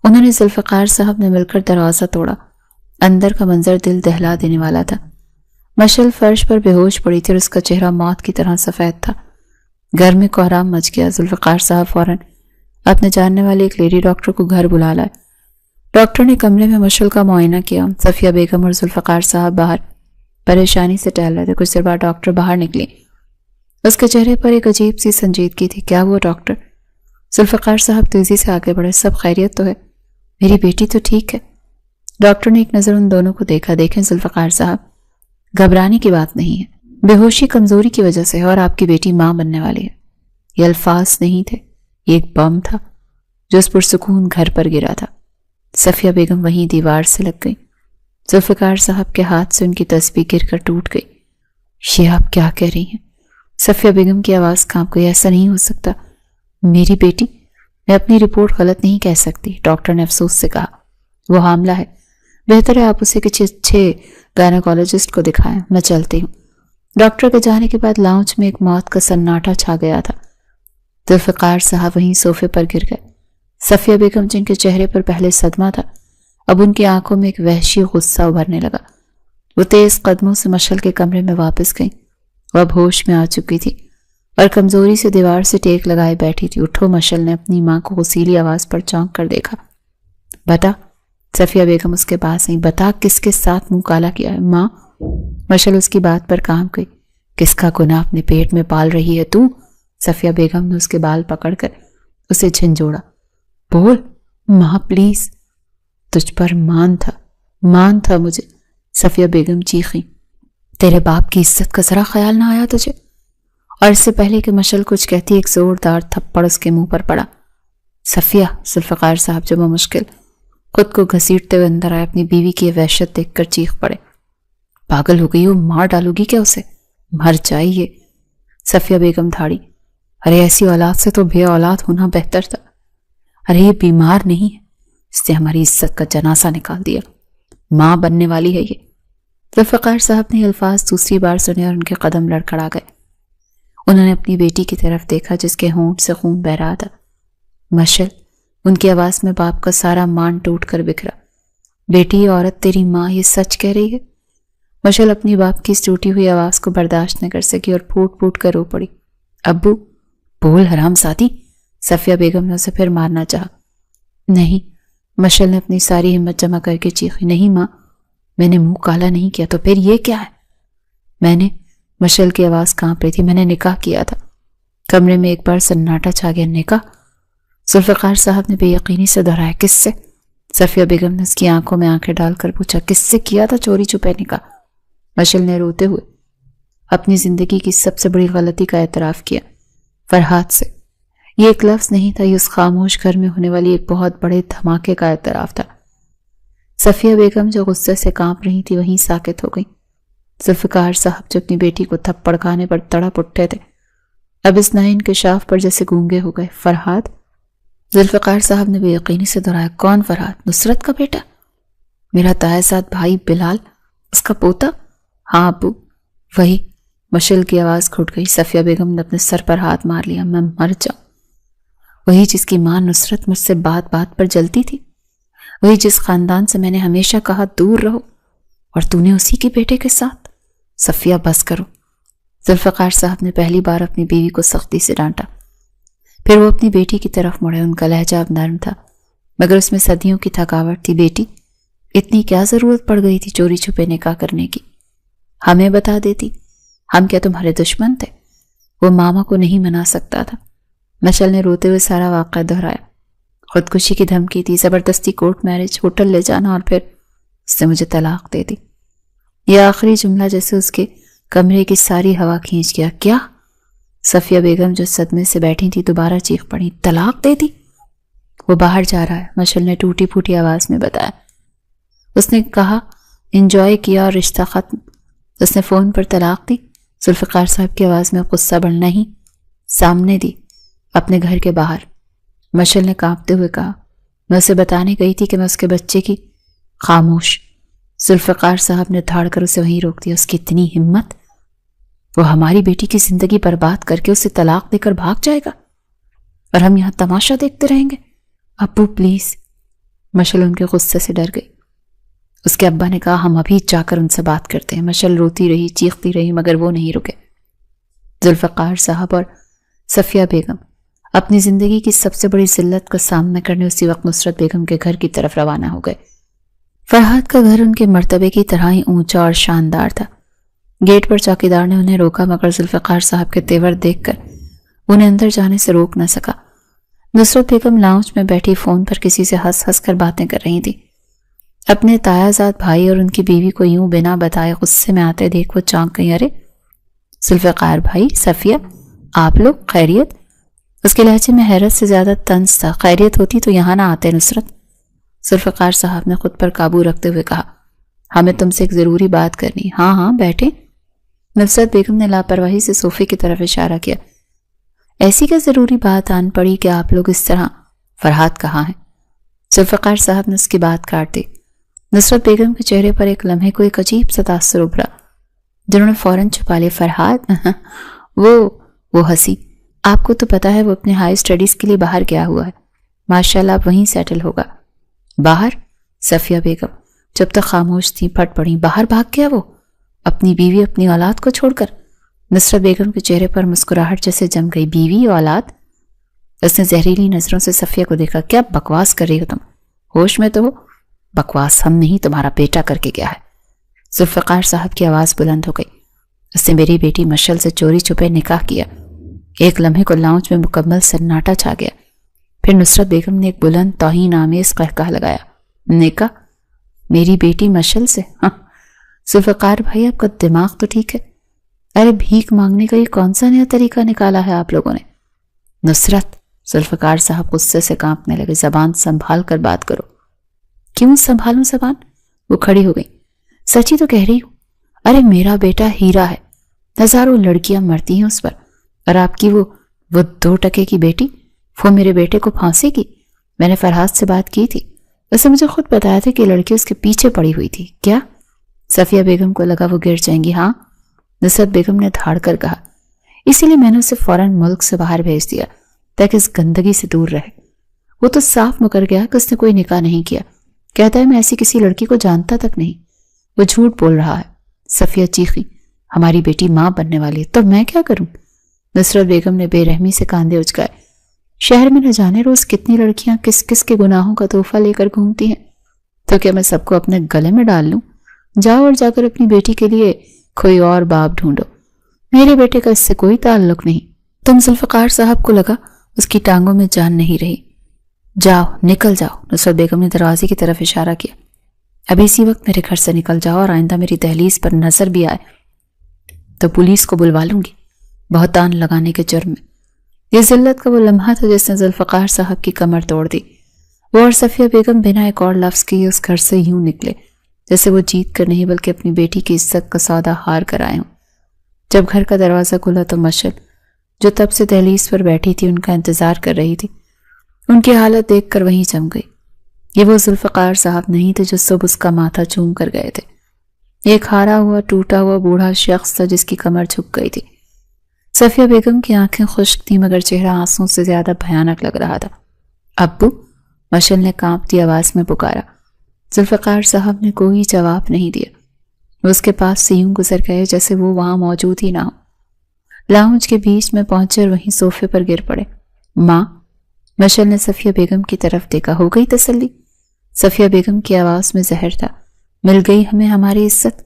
انہوں نے ذوالفقار صاحب نے مل کر دروازہ توڑا۔ اندر کا منظر دل دہلا دینے والا تھا۔ مشل فرش پر بے ہوش پڑی تھی اور اس کا چہرہ موت کی طرح سفید تھا۔ گھر میں کوہرام مچ گیا۔ ذوالفقار صاحب فوراً اپنے جاننے والے ایک لیڈی ڈاکٹر کو گھر بلا لائے۔ ڈاکٹر نے کمرے میں مشل کا معائنہ کیا۔ صفیہ بیگم اور ذوالفقار صاحب باہر پریشانی سے ٹہل رہے تھے۔ کچھ دیر بعد ڈاکٹر باہر نکلی۔ اس کے چہرے پر ایک عجیب سی سنجیدگی تھی۔ کیا ہوا ڈاکٹر؟ ذوالفقار صاحب تیزی سے آگے بڑھے۔ سب خیریت تو ہے؟ میری بیٹی تو ٹھیک ہے؟ ڈاکٹر نے ایک نظر ان دونوں کو دیکھا۔ دیکھیں ذوالفقار صاحب، گھبرانے کی بات نہیں ہے، بے ہوشی کمزوری کی وجہ سے ہے اور آپ کی بیٹی ماں بننے والی ہے۔ یہ الفاظ نہیں تھے، یہ ایک بم تھا جو اس پرسکون گھر پر گرا تھا۔ صفیہ بیگم وہیں دیوار سے لگ گئی۔ ذوالفقار صاحب کے ہاتھ سے ان کی تسبیح گر کر ٹوٹ گئی۔ یہ آپ کیا کہہ رہی ہیں؟ صفیہ بیگم کی آواز کانپ گئی۔ ایسا نہیں ہو سکتا، میری بیٹی، میں اپنی رپورٹ غلط نہیں کہہ سکتی، ڈاکٹر نے افسوس سے کہا۔ وہ حاملہ ہے، بہتر ہے آپ اسے کسی اچھے گائنیکولوجسٹ کو دکھائیں، میں چلتی ہوں۔ ڈاکٹر کے جانے کے بعد لاؤنج میں ایک موت کا سناٹا چھا گیا تھا۔ ذوالفقار صاحب وہیں صوفے پر گر گئے۔ صفیہ بیگم جن کے چہرے پر پہلے صدمہ تھا، اب ان کی آنکھوں میں ایک وحشی غصہ ابھرنے لگا۔ وہ تیز قدموں سے مشل کے کمرے میں واپس گئیں۔ وہ اب ہوش میں آ چکی تھی اور کمزوری سے دیوار سے ٹیک لگائے بیٹھی تھی۔ اٹھو، مشل نے اپنی ماں کو غصیلی آواز پر چونک کر دیکھا۔ بتا، صفیہ بیگم اس کے پاس آئی، بتا کس کے ساتھ منہ کالا کیا ہے؟ ماں، مشل اس کی بات پر کانپ گئی۔ کس کا گناہ اپنے پیٹ میں پال رہی ہے تو؟ صفیہ بیگم نے اس کے بال پکڑ کر اسے جھنجھوڑا۔ بول ماں پلیز، تجھ پر مان تھا مجھے، صفیہ بیگم چیخیں۔ تیرے باپ کی عزت کا ذرا خیال نہ آیا تجھے؟ اور اس سے پہلے کہ مشل کچھ کہتی، ایک زوردار تھپڑ اس کے منہ پر پڑا۔ صفیہ، ذوالفقار صاحب جب وہ مشکل خود کو گھسیٹتے ہوئے اندر آئے اپنی بیوی کی یہ وحشت دیکھ کر چیخ پڑے، پاگل ہو گئی ہو، مار ڈالو گی کیا اسے؟ مر جائیے۔ صفیہ بیگم دھاڑی، ارے ایسی اولاد سے تو بے اولاد ہونا بہتر تھا۔ ارے یہ بیمار نہیں ہے، اس نے ہماری عزت کا جنازہ نکال دیا، ماں بننے والی ہے یہ۔ ذوالفقار صاحب نے الفاظ دوسری بار سنے اور ان کے قدم لڑکھڑا گئے۔ انہوں نے اپنی بیٹی کی طرف دیکھا جس کے ہونٹ سے خون بہہ رہا تھا۔ مشل، ان کی آواز میں باپ کا سارا مان ٹوٹ کر بکھرا۔ بیٹی، یہ عورت تیری ماں یہ سچ کہہ رہی ہے؟ مشل اپنی باپ کی اس ٹوٹی ہوئی آواز کو برداشت نہ کر سکی اور پھوٹ پھوٹ کر رو پڑی۔ ابو، بول حرام زادی۔ صفیہ بیگم نے اسے پھر مارنا چاہا۔ نہیں، مشل نے اپنی ساری ہمت جمع کر کے چیخی، نہیں ماں، میں نے منہ کالا نہیں کیا، تو پھر یہ کیا ہے؟ میں نے، مشل کی آواز کانپ رہی تھی، میں نے نکاح کیا تھا۔ کمرے میں ایک بار سناٹا چھا گیا۔ نکاح؟ ذوالفقار صاحب نے بے یقینی سے دہرایا، کس سے؟ صفیہ بیگم نے اس کی آنکھوں میں آنکھیں ڈال کر پوچھا، کس سے کیا تھا چوری چھپے نکاح؟ مشل نے روتے ہوئے اپنی زندگی کی سب سے بڑی غلطی کا اعتراف کیا، فرحات سے۔ یہ ایک لفظ نہیں تھا، یہ اس خاموش گھر میں ہونے والی ایک بہت بڑے دھماکے کا اعتراف تھا۔ صفیہ بیگم جو غصے سے کانپ رہی تھی وہیں ساکت ہو گئی۔ ذوالفقار صاحب جو اپنی بیٹی کو تھپڑ کھانے پر تڑپ اٹھے تھے اب اس نئے انکشاف پر جیسے گونگے ہو گئے۔ فرحات؟ ذوالفقار صاحب نے بے یقینی سے دہرایا، کون فرحات؟ نصرت کا بیٹا؟ میرا تائزاد بھائی بلال، اس کا پوتا؟ ہاں ابو، وہی۔ مشل کی آواز گھٹ گئی۔ صفیہ بیگم نے اپنے سر پر ہاتھ مار لیا، میں مر جاؤں۔ وہی جس کی ماں نصرت مجھ سے بات بات پر جلتی تھی، وہی جس خاندان سے میں نے ہمیشہ کہا دور رہو، اور تو نے اسی کے بیٹے کے ساتھ۔ صفیہ بس کرو۔ ذوالفقار صاحب نے پہلی بار اپنی بیوی کو سختی سے ڈانٹا، پھر وہ اپنی بیٹی کی طرف مڑے۔ ان کا لہجہ اب نرم تھا مگر اس میں صدیوں کی تھکاوٹ تھی۔ بیٹی، اتنی کیا ضرورت پڑ گئی تھی چوری چھپے نکاح کرنے کی؟ ہمیں بتا دیتی، ہم کیا تمہارے دشمن تھے؟ وہ ماما کو نہیں منا سکتا تھا۔ مشل نے روتے ہوئے سارا واقعہ دہرایا۔ خودکشی کی دھمکی تھی، زبردستی کورٹ میرج، ہوٹل لے جانا، اور پھر اس نے مجھے طلاق دے دی۔ یہ آخری جملہ جیسے اس کے کمرے کی ساری ہوا کھینچ گیا۔ کیا؟ صفیہ بیگم جو صدمے سے بیٹھی تھی دوبارہ چیخ پڑی، طلاق دے دی؟ وہ باہر جا رہا ہے، مشل نے ٹوٹی پھوٹی آواز میں بتایا۔ اس نے کہا انجوائے کیا اور رشتہ ختم۔ اس نے فون پر طلاق دی؟ ذوالفقار صاحب کی آواز میں غصہ بڑھنا ہی، سامنے دی، اپنے گھر کے باہر۔ مشل نے کانپتے ہوئے کہا، میں اسے بتانے گئی تھی کہ میں اس کے بچے کی۔ خاموش۔ ذوالفقار صاحب نے دھاڑ کر اسے وہیں روک دیا۔ اس کی اتنی ہمت، وہ ہماری بیٹی کی زندگی برباد کر کے اسے طلاق دے کر بھاگ جائے گا اور ہم یہاں تماشا دیکھتے رہیں گے؟ ابو پلیز۔ مشل ان کے غصے سے ڈر گئی۔ اس کے ابا نے کہا، ہم ابھی جا کر ان سے بات کرتے ہیں۔ مشل روتی رہی، چیختی رہی مگر وہ نہیں رکے۔ ذوالفقار صاحب اور صفیہ بیگم اپنی زندگی کی سب سے بڑی ذلت کا سامنا کرنے اسی وقت نصرت بیگم کے گھر کی طرف روانہ ہو گئے۔ فرحات کا گھر ان کے مرتبے کی طرح ہی اونچا اور شاندار تھا۔ گیٹ پر چوکیدار نے انہیں روکا مگر ذوالفقار صاحب کے تیور دیکھ کر انہیں اندر جانے سے روک نہ سکا۔ نصرت بیگم لاؤنج میں بیٹھی فون پر کسی سے ہنس ہنس کر باتیں کر رہی تھی۔ اپنے تایازاد بھائی اور ان کی بیوی کو یوں بنا بتائے غصے میں آتے دیکھ وہ چونک گئی۔ ارے ذوالفقار بھائی، صفیہ، آپ لوگ خیریت؟ اس کے لہجے میں حیرت سے زیادہ طنز تھا۔ خیریت ہوتی تو یہاں نہ آتے نصرت۔ ذوالفقار صاحب نے خود پر قابو رکھتے ہوئے کہا، ہمیں تم سے ایک ضروری بات کرنی۔ ہاں ہاں بیٹھیں۔ نصرت بیگم نے لاپرواہی سے صوفے کی طرف اشارہ کیا۔ ایسی کیا ضروری بات آن پڑی کہ آپ لوگ اس طرح؟ فرحات کہاں ہے؟ ذوالفقار صاحب نے اس کی بات کاٹ دی۔ نصرت بیگم کے چہرے پر ایک لمحے کو ایک عجیب سا تاثر ابھرا، جنہوں نے فوراً چھپا لیا۔ فرحات؟ وہ ہنسی۔ آپ کو تو پتا ہے وہ اپنے ہائی اسٹڈیز کے لیے باہر گیا ہوا ہے، ماشاءاللہ اب وہیں سیٹل ہوگا۔ باہر؟ صفیہ بیگم جب تک خاموش تھی پھٹ پڑی، باہر بھاگ گیا وہ؟ اپنی بیوی، اپنی اولاد کو چھوڑ کر؟ نصرت بیگم کے چہرے پر مسکراہٹ جیسے جم گئی۔ بیوی، اولاد؟ اس نے زہریلی نظروں سے صفیہ کو دیکھا۔ کیا بکواس کر رہی ہو تم؟ ہوش میں تو ہو؟ بکواس ہم نہیں، تمہارا بیٹا کر کے گیا ہے۔ ذوالفقار صاحب کی آواز بلند ہو گئی۔ اس نے میری بیٹی مشل سے چوری چھپے نکاح کیا۔ ایک لمحے کو لاؤنج میں مکمل سناٹا چھا گیا۔ پھر نصرت بیگم نے ایک بلند توہین آمیز قہقہ لگایا۔ نکاح؟ میری بیٹی مشل سے؟ ہاں۔ ذوالفقار بھائی، آپ کا دماغ تو ٹھیک ہے؟ ارے بھیک مانگنے کا یہ کون سا نیا طریقہ نکالا ہے آپ لوگوں نے؟ نصرت، ذوالفقار صاحب غصے سے کانپنے لگے. زبان سنبھال کر بات کرو. کیوں سنبھالوں زبان؟ وہ کھڑی ہو گئی. سچی تو کہہ رہی ہوں. ارے میرا بیٹا ہیرا ہے, ہزاروں لڑکیاں مرتی ہیں اس پر, اور آپ کی وہ 2 کی بیٹی, وہ میرے بیٹے کو پھانسے گی. میں نے فرحات سے بات کی تھی, اسے مجھے خود بتایا تھا کہ لڑکی اس کے پیچھے پڑی ہوئی تھی. کیا؟ صفیہ بیگم کو لگا وہ گر جائیں گی. ہاں, نصرت بیگم نے دھاڑ کر کہا. اسی لیے میں نے اسے فوراً ملک سے باہر بھیج دیا تاکہ اس گندگی سے دور رہے. وہ تو صاف مکر گیا کہ اس نے کوئی نکاح نہیں کیا. کہتا ہے میں ایسی کسی لڑکی کو جانتا تک نہیں. وہ جھوٹ بول رہا ہے. صفیہ چیخی. ہماری بیٹی ماں بننے والی ہے تو میں کیا کروں؟ نصرت بیگم نے بے رحمی سے کاندھے اچکائے. شہر میں نہ جانے روز کتنی لڑکیاں کس کس کے گناہوں کا تحفہ لے کر گھومتی ہیں, تو کیا میں سب کو اپنے گلے میں ڈال لوں؟ جاؤ اور جا کر اپنی بیٹی کے لیے کوئی اور باپ ڈھونڈو. میرے بیٹے کا اس سے کوئی تعلق نہیں. تم ذوالفقار صاحب کو لگا اس کی ٹانگوں میں جان نہیں رہی. جاؤ, نکل جاؤ. نصرت بیگم نے دروازے کی طرف اشارہ کیا. ابھی اسی وقت میرے گھر سے نکل جاؤ, اور آئندہ میری دہلیز پر نظر بھی آئے تو پولیس کو بلوا لوں گی بہتان لگانے کے جرم میں. یہ ذلت کا وہ لمحہ تھا جس نے ذوالفقار صاحب کی کمر توڑ دی. وہ اور صفیہ بیگم بنا ایک اور لفظ کے اس گھر سے یوں نکلے جیسے وہ جیت کر نہیں بلکہ اپنی بیٹی کی عزت کا سودا ہار کر آئے ہوں. جب گھر کا دروازہ کھلا تو مشل, جو تب سے دہلیز پر بیٹھی تھی, ان کا انتظار کر رہی تھی. ان کی حالت دیکھ کر وہیں جم گئی. یہ وہ ذوالفقار صاحب نہیں تھے جو صبح اس کا ماتھا چوم کر گئے تھے. ایک ہارا ہوا ٹوٹا ہوا بوڑھا شخص تھا جس کی کمر جھک گئی تھی. صفیہ بیگم کی آنکھیں خشک تھیں مگر چہرہ آنسوں سے زیادہ بھیانک لگ رہا تھا. ابو, مشل نے کانپتی آواز میں پکارا. ذوالفقار صاحب نے کوئی جواب نہیں دیا. وہ اس کے پاس سے یوں گزر گئے جیسے وہ وہاں موجود ہی نہ ہو. لاؤنج کے بیچ میں پہنچے اور وہیں صوفے پر گر پڑے. ماں, مشل نے صفیہ بیگم کی طرف دیکھا. ہو گئی تسلی؟ صفیہ بیگم کی آواز میں زہر تھا. مل گئی ہمیں ہماری عزت.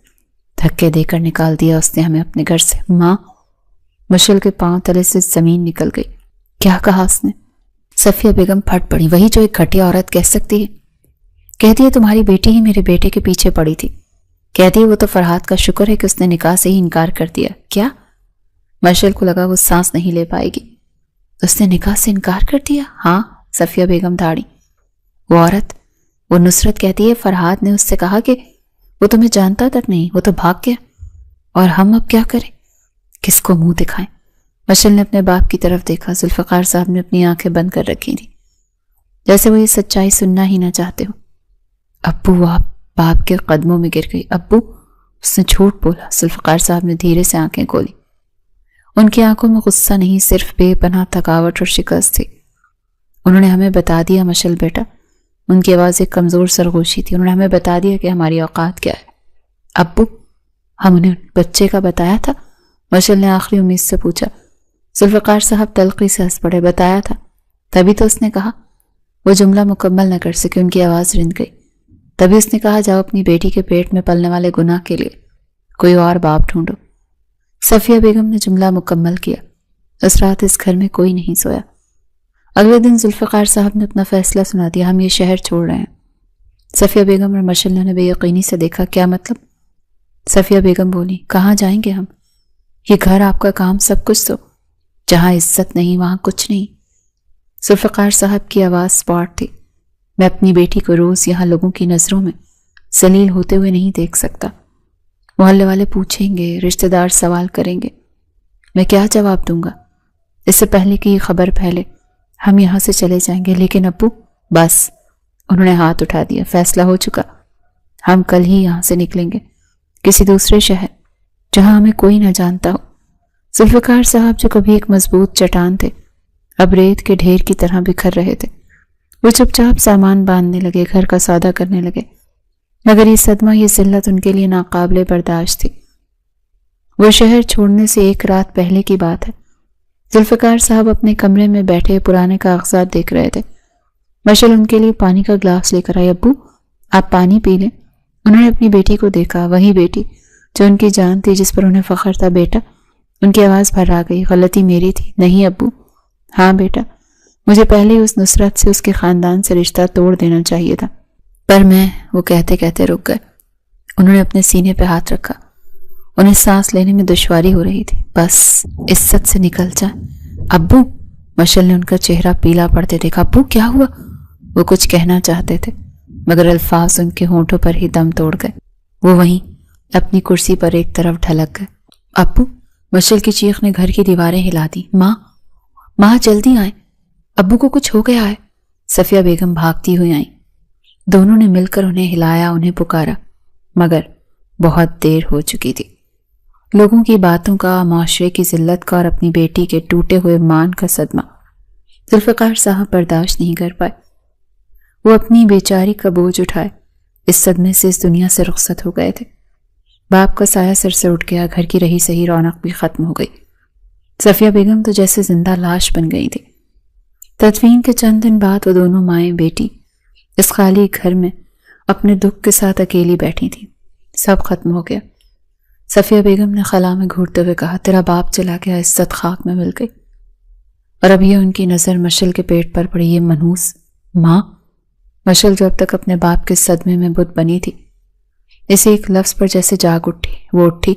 دھکے دے کر نکال دیا اس نے ہمیں اپنے گھر سے. ماں, مشل کے پاؤں تلے سے زمین نکل گئی. کیا کہا اس نے؟ صفیہ بیگم پھٹ پڑی. وہی جو ایک گھٹیا عورت کہہ سکتی ہے. کہتی ہے تمہاری بیٹی ہی میرے بیٹے کے پیچھے پڑی تھی. کہتی ہے وہ تو فرحات کا شکر ہے کہ اس نے نکاح سے ہی انکار کر دیا. کیا؟ مشل کو لگا وہ سانس نہیں لے پائے گی. اس نے نکاح سے انکار کر دیا؟ ہاں. صفیہ بیگم دھاڑی. وہ عورت, وہ نصرت کہتی ہے فرحات نے اس سے کہا کہ وہ تمہیں جانتا تک نہیں, وہ تو بھاگ گیا. اور ہم اب کیا کریں؟ کس کو منہ دکھائیں؟ مشل نے اپنے باپ کی طرف دیکھا. ذوالفقار صاحب نے اپنی آنکھیں بند کر رکھی تھی جیسے وہ یہ سچائی سننا ہی نہ چاہتے ہو. ابو, وہ آپ باپ کے قدموں میں گر گئی. ابو, اس نے جھوٹ بولا. ذوالفقار صاحب نے دھیرے سے آنکھیں کھولی. ان کی آنکھوں میں غصہ نہیں, صرف بے پناہ تھکاوٹ اور شکست تھی. انہوں نے ہمیں بتا دیا مشل بیٹا. ان کی آواز ایک کمزور سرگوشی تھی. انہوں نے ہمیں بتا دیا کہ ہماری اوقات کیا ہے. ابو, ہم انہیں بچے کا بتایا تھا؟ مشل نے آخری امید سے پوچھا. ذوالفقار صاحب تلخی سے ہنس پڑے. بتایا تھا, تبھی تو اس نے کہا. وہ جملہ مکمل نہ کر سکے, ان کی آواز رند گئی. تبھی اس نے کہا جاؤ اپنی بیٹی کے پیٹ میں پلنے والے گناہ کے لیے کوئی اور باپ ڈھونڈو. صفیہ بیگم نے جملہ مکمل کیا. اس رات اس گھر میں کوئی نہیں سویا. اگلے دن ذوالفقار صاحب نے اپنا فیصلہ سنا دیا. ہم یہ شہر چھوڑ رہے ہیں. صفیہ بیگم اور مشل نے بے یقینی سے دیکھا. کیا مطلب؟ صفیہ بیگم بولی. کہاں جائیں گے ہم؟ یہ گھر, آپ کا کام, سب کچھ تو. جہاں عزت نہیں وہاں کچھ نہیں. ذوالفقار صاحب کی آواز سپاٹ تھی. میں اپنی بیٹی کو روز یہاں لوگوں کی نظروں میں ذلیل ہوتے ہوئے نہیں دیکھ سکتا. محلے والے پوچھیں گے, رشتہ دار سوال کریں گے, میں کیا جواب دوں گا؟ اس سے پہلے کہ یہ خبر پھیلے ہم یہاں سے چلے جائیں گے. لیکن ابو, بس. انہوں نے ہاتھ اٹھا دیا. فیصلہ ہو چکا. ہم کل ہی یہاں سے نکلیں گے, کسی دوسرے شہر جہاں ہمیں کوئی نہ جانتا ہو. ذوالفقار صاحب جو کبھی ایک مضبوط چٹان تھے اب ریت کے ڈھیر کی طرح بکھر رہے تھے. وہ چپ چاپ سامان باندھنے لگے, گھر کا سودا کرنے لگے. مگر یہ صدمہ, یہ ذلت ان کے لیے ناقابل برداشت تھی. وہ شہر چھوڑنے سے ایک رات پہلے کی بات ہے. ذوالفقار صاحب اپنے کمرے میں بیٹھے پرانے کاغذات دیکھ رہے تھے. مشل ان کے لیے پانی کا گلاس لے کر آئی. ابو, آپ پانی پی لیں. انہوں نے اپنی بیٹی کو دیکھا. وہی بیٹی جو ان کی جان تھی, جس پر انہیں فخر تھا. بیٹا, ان کی آواز بھر آ گئی. غلطی میری تھی. نہیں ابو. ہاں بیٹا, مجھے پہلے اس نصرت سے, اس کے خاندان سے رشتہ توڑ دینا چاہیے تھا, پر میں. وہ کہتے کہتے رک گئے. انہوں نے اپنے سینے پہ ہاتھ رکھا. انہیں سانس لینے میں دشواری ہو رہی تھی. بس عزت سے نکل جائیں. ابو, مشل نے ان کا چہرہ پیلا پڑتے دیکھا۔ ابو کیا ہوا؟ وہ کچھ کہنا چاہتے تھے مگر الفاظ ان کے ہونٹوں پر ہی دم توڑ گئے۔ وہ وہیں اپنی کرسی پر ایک طرف ڈھلک گئے۔ ابو! مشل کی چیخ نے گھر کی دیواریں ہلا دی۔ ماں جلدی آئیں، ابو کو کچھ ہو گیا ہے۔ صفیہ بیگم بھاگتی ہوئی آئیں۔ دونوں نے مل کر انہیں ہلایا، انہیں پکارا، مگر بہت دیر ہو چکی تھی۔ لوگوں کی باتوں کا، معاشرے کی ذلت کا اور اپنی بیٹی کے ٹوٹے ہوئے مان کا صدمہ ذوالفقار صاحب برداشت نہیں کر پائے۔ وہ اپنی بیچاری کا بوجھ اٹھائے اس صدمے سے اس دنیا سے رخصت ہو گئے تھے۔ باپ کا سایہ سر سے اٹھ گیا، گھر کی رہی سہی رونق بھی ختم ہو گئی۔ صفیہ بیگم تو جیسے زندہ لاش بن گئی تھی۔ تدفین کے چند دن بعد وہ دونوں مائیں بیٹی اس خالی گھر میں اپنے دکھ کے ساتھ اکیلی بیٹھی تھیں۔ سب ختم ہو گیا۔ صفیہ بیگم نے خلا میں گھورتے ہوئے کہا، تیرا باپ چلا گیا، عزت خاک میں مل گئی۔ اور اب یہ ان کی نظر مشل کے پیٹ پر پڑی۔ یہ منحوس ماں! مشل جو اب تک اپنے باپ کے صدمے میں بت بنی تھی، اسے ایک لفظ پر جیسے جاگ اٹھی۔ وہ اٹھی،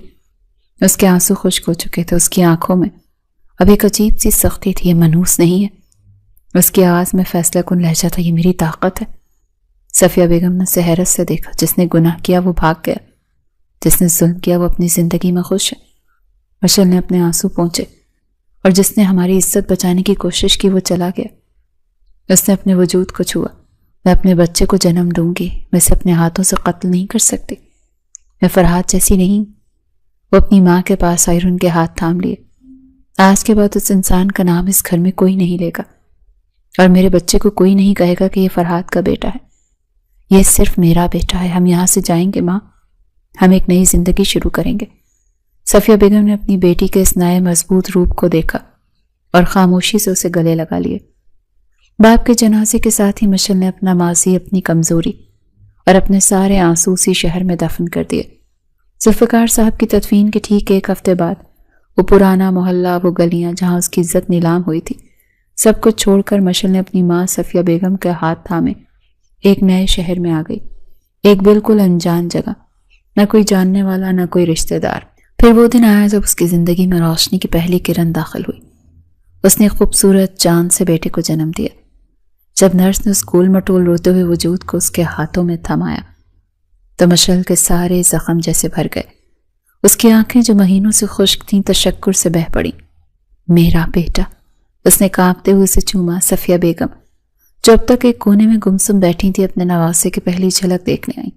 اس کے آنسو خشک ہو چکے تھے، اس کی آنکھوں میں اب ایک عجیب سی سختی تھی۔ یہ منحوس نہیں ہے، اس کی آواز میں فیصلہ کن لہجہ تھا، یہ میری طاقت ہے۔ صفیہ بیگم نے اسے حیرت سے دیکھا۔ جس نے گناہ کیا وہ بھاگ گیا، جس نے ظلم کیا وہ اپنی زندگی میں خوش ہے۔ مشل نے اپنے آنسو پونچھے، اور جس نے ہماری عزت بچانے کی کوشش کی وہ چلا گیا۔ اس نے اپنے وجود کو چھوا۔ میں اپنے بچے کو جنم دوں گی، میں اسے اپنے ہاتھوں سے قتل نہیں کر سکتی، میں فرحات جیسی نہیں۔ وہ اپنی ماں کے پاس آئی اور ان کے ہاتھ تھام لیے۔ آج کے بعد اس انسان کا نام اس گھر میں کوئی نہیں لے گا، اور میرے بچے کو کوئی نہیں کہے گا کہ یہ فرحات کا بیٹا ہے، یہ صرف میرا بیٹا ہے۔ ہم یہاں سے جائیں گے ماں، ہم ایک نئی زندگی شروع کریں گے۔ صفیہ بیگم نے اپنی بیٹی کے اس نئے مضبوط روپ کو دیکھا اور خاموشی سے اسے گلے لگا لیے۔ باپ کے جنازے کے ساتھ ہی مشل نے اپنا ماضی، اپنی کمزوری اور اپنے سارے آنسو اسی شہر میں دفن کر دیے۔ ذوالفقار صاحب کی تدفین کے ٹھیک ایک ہفتے بعد وہ پرانا محلہ، وہ گلیاں جہاں اس کی عزت نیلام ہوئی تھی، سب کچھ چھوڑ کر مشل نے اپنی ماں صفیہ بیگم کے ہاتھ تھامے ایک نئے شہر میں آ گئی، ایک بالکل انجان جگہ، نہ کوئی جاننے والا، نہ کوئی رشتہ دار۔ پھر وہ دن آیا جب اس کی زندگی میں روشنی کی پہلی کرن داخل ہوئی۔ اس نے خوبصورت چاند سے بیٹے کو جنم دیا۔ جب نرس نے اس گول مٹول روتے ہوئے وجود کو اس کے ہاتھوں میں تھمایا تو مشل کے سارے زخم جیسے بھر گئے۔ اس کی آنکھیں جو مہینوں سے خشک تھیں تشکر سے بہہ پڑیں۔ میرا بیٹا! اس نے کانپتے ہوئے اسے چوما۔ صفیہ بیگم جو اب تک ایک کونے میں گمسم بیٹھی تھی اپنے نواسے کی پہلی جھلک دیکھنے آئی۔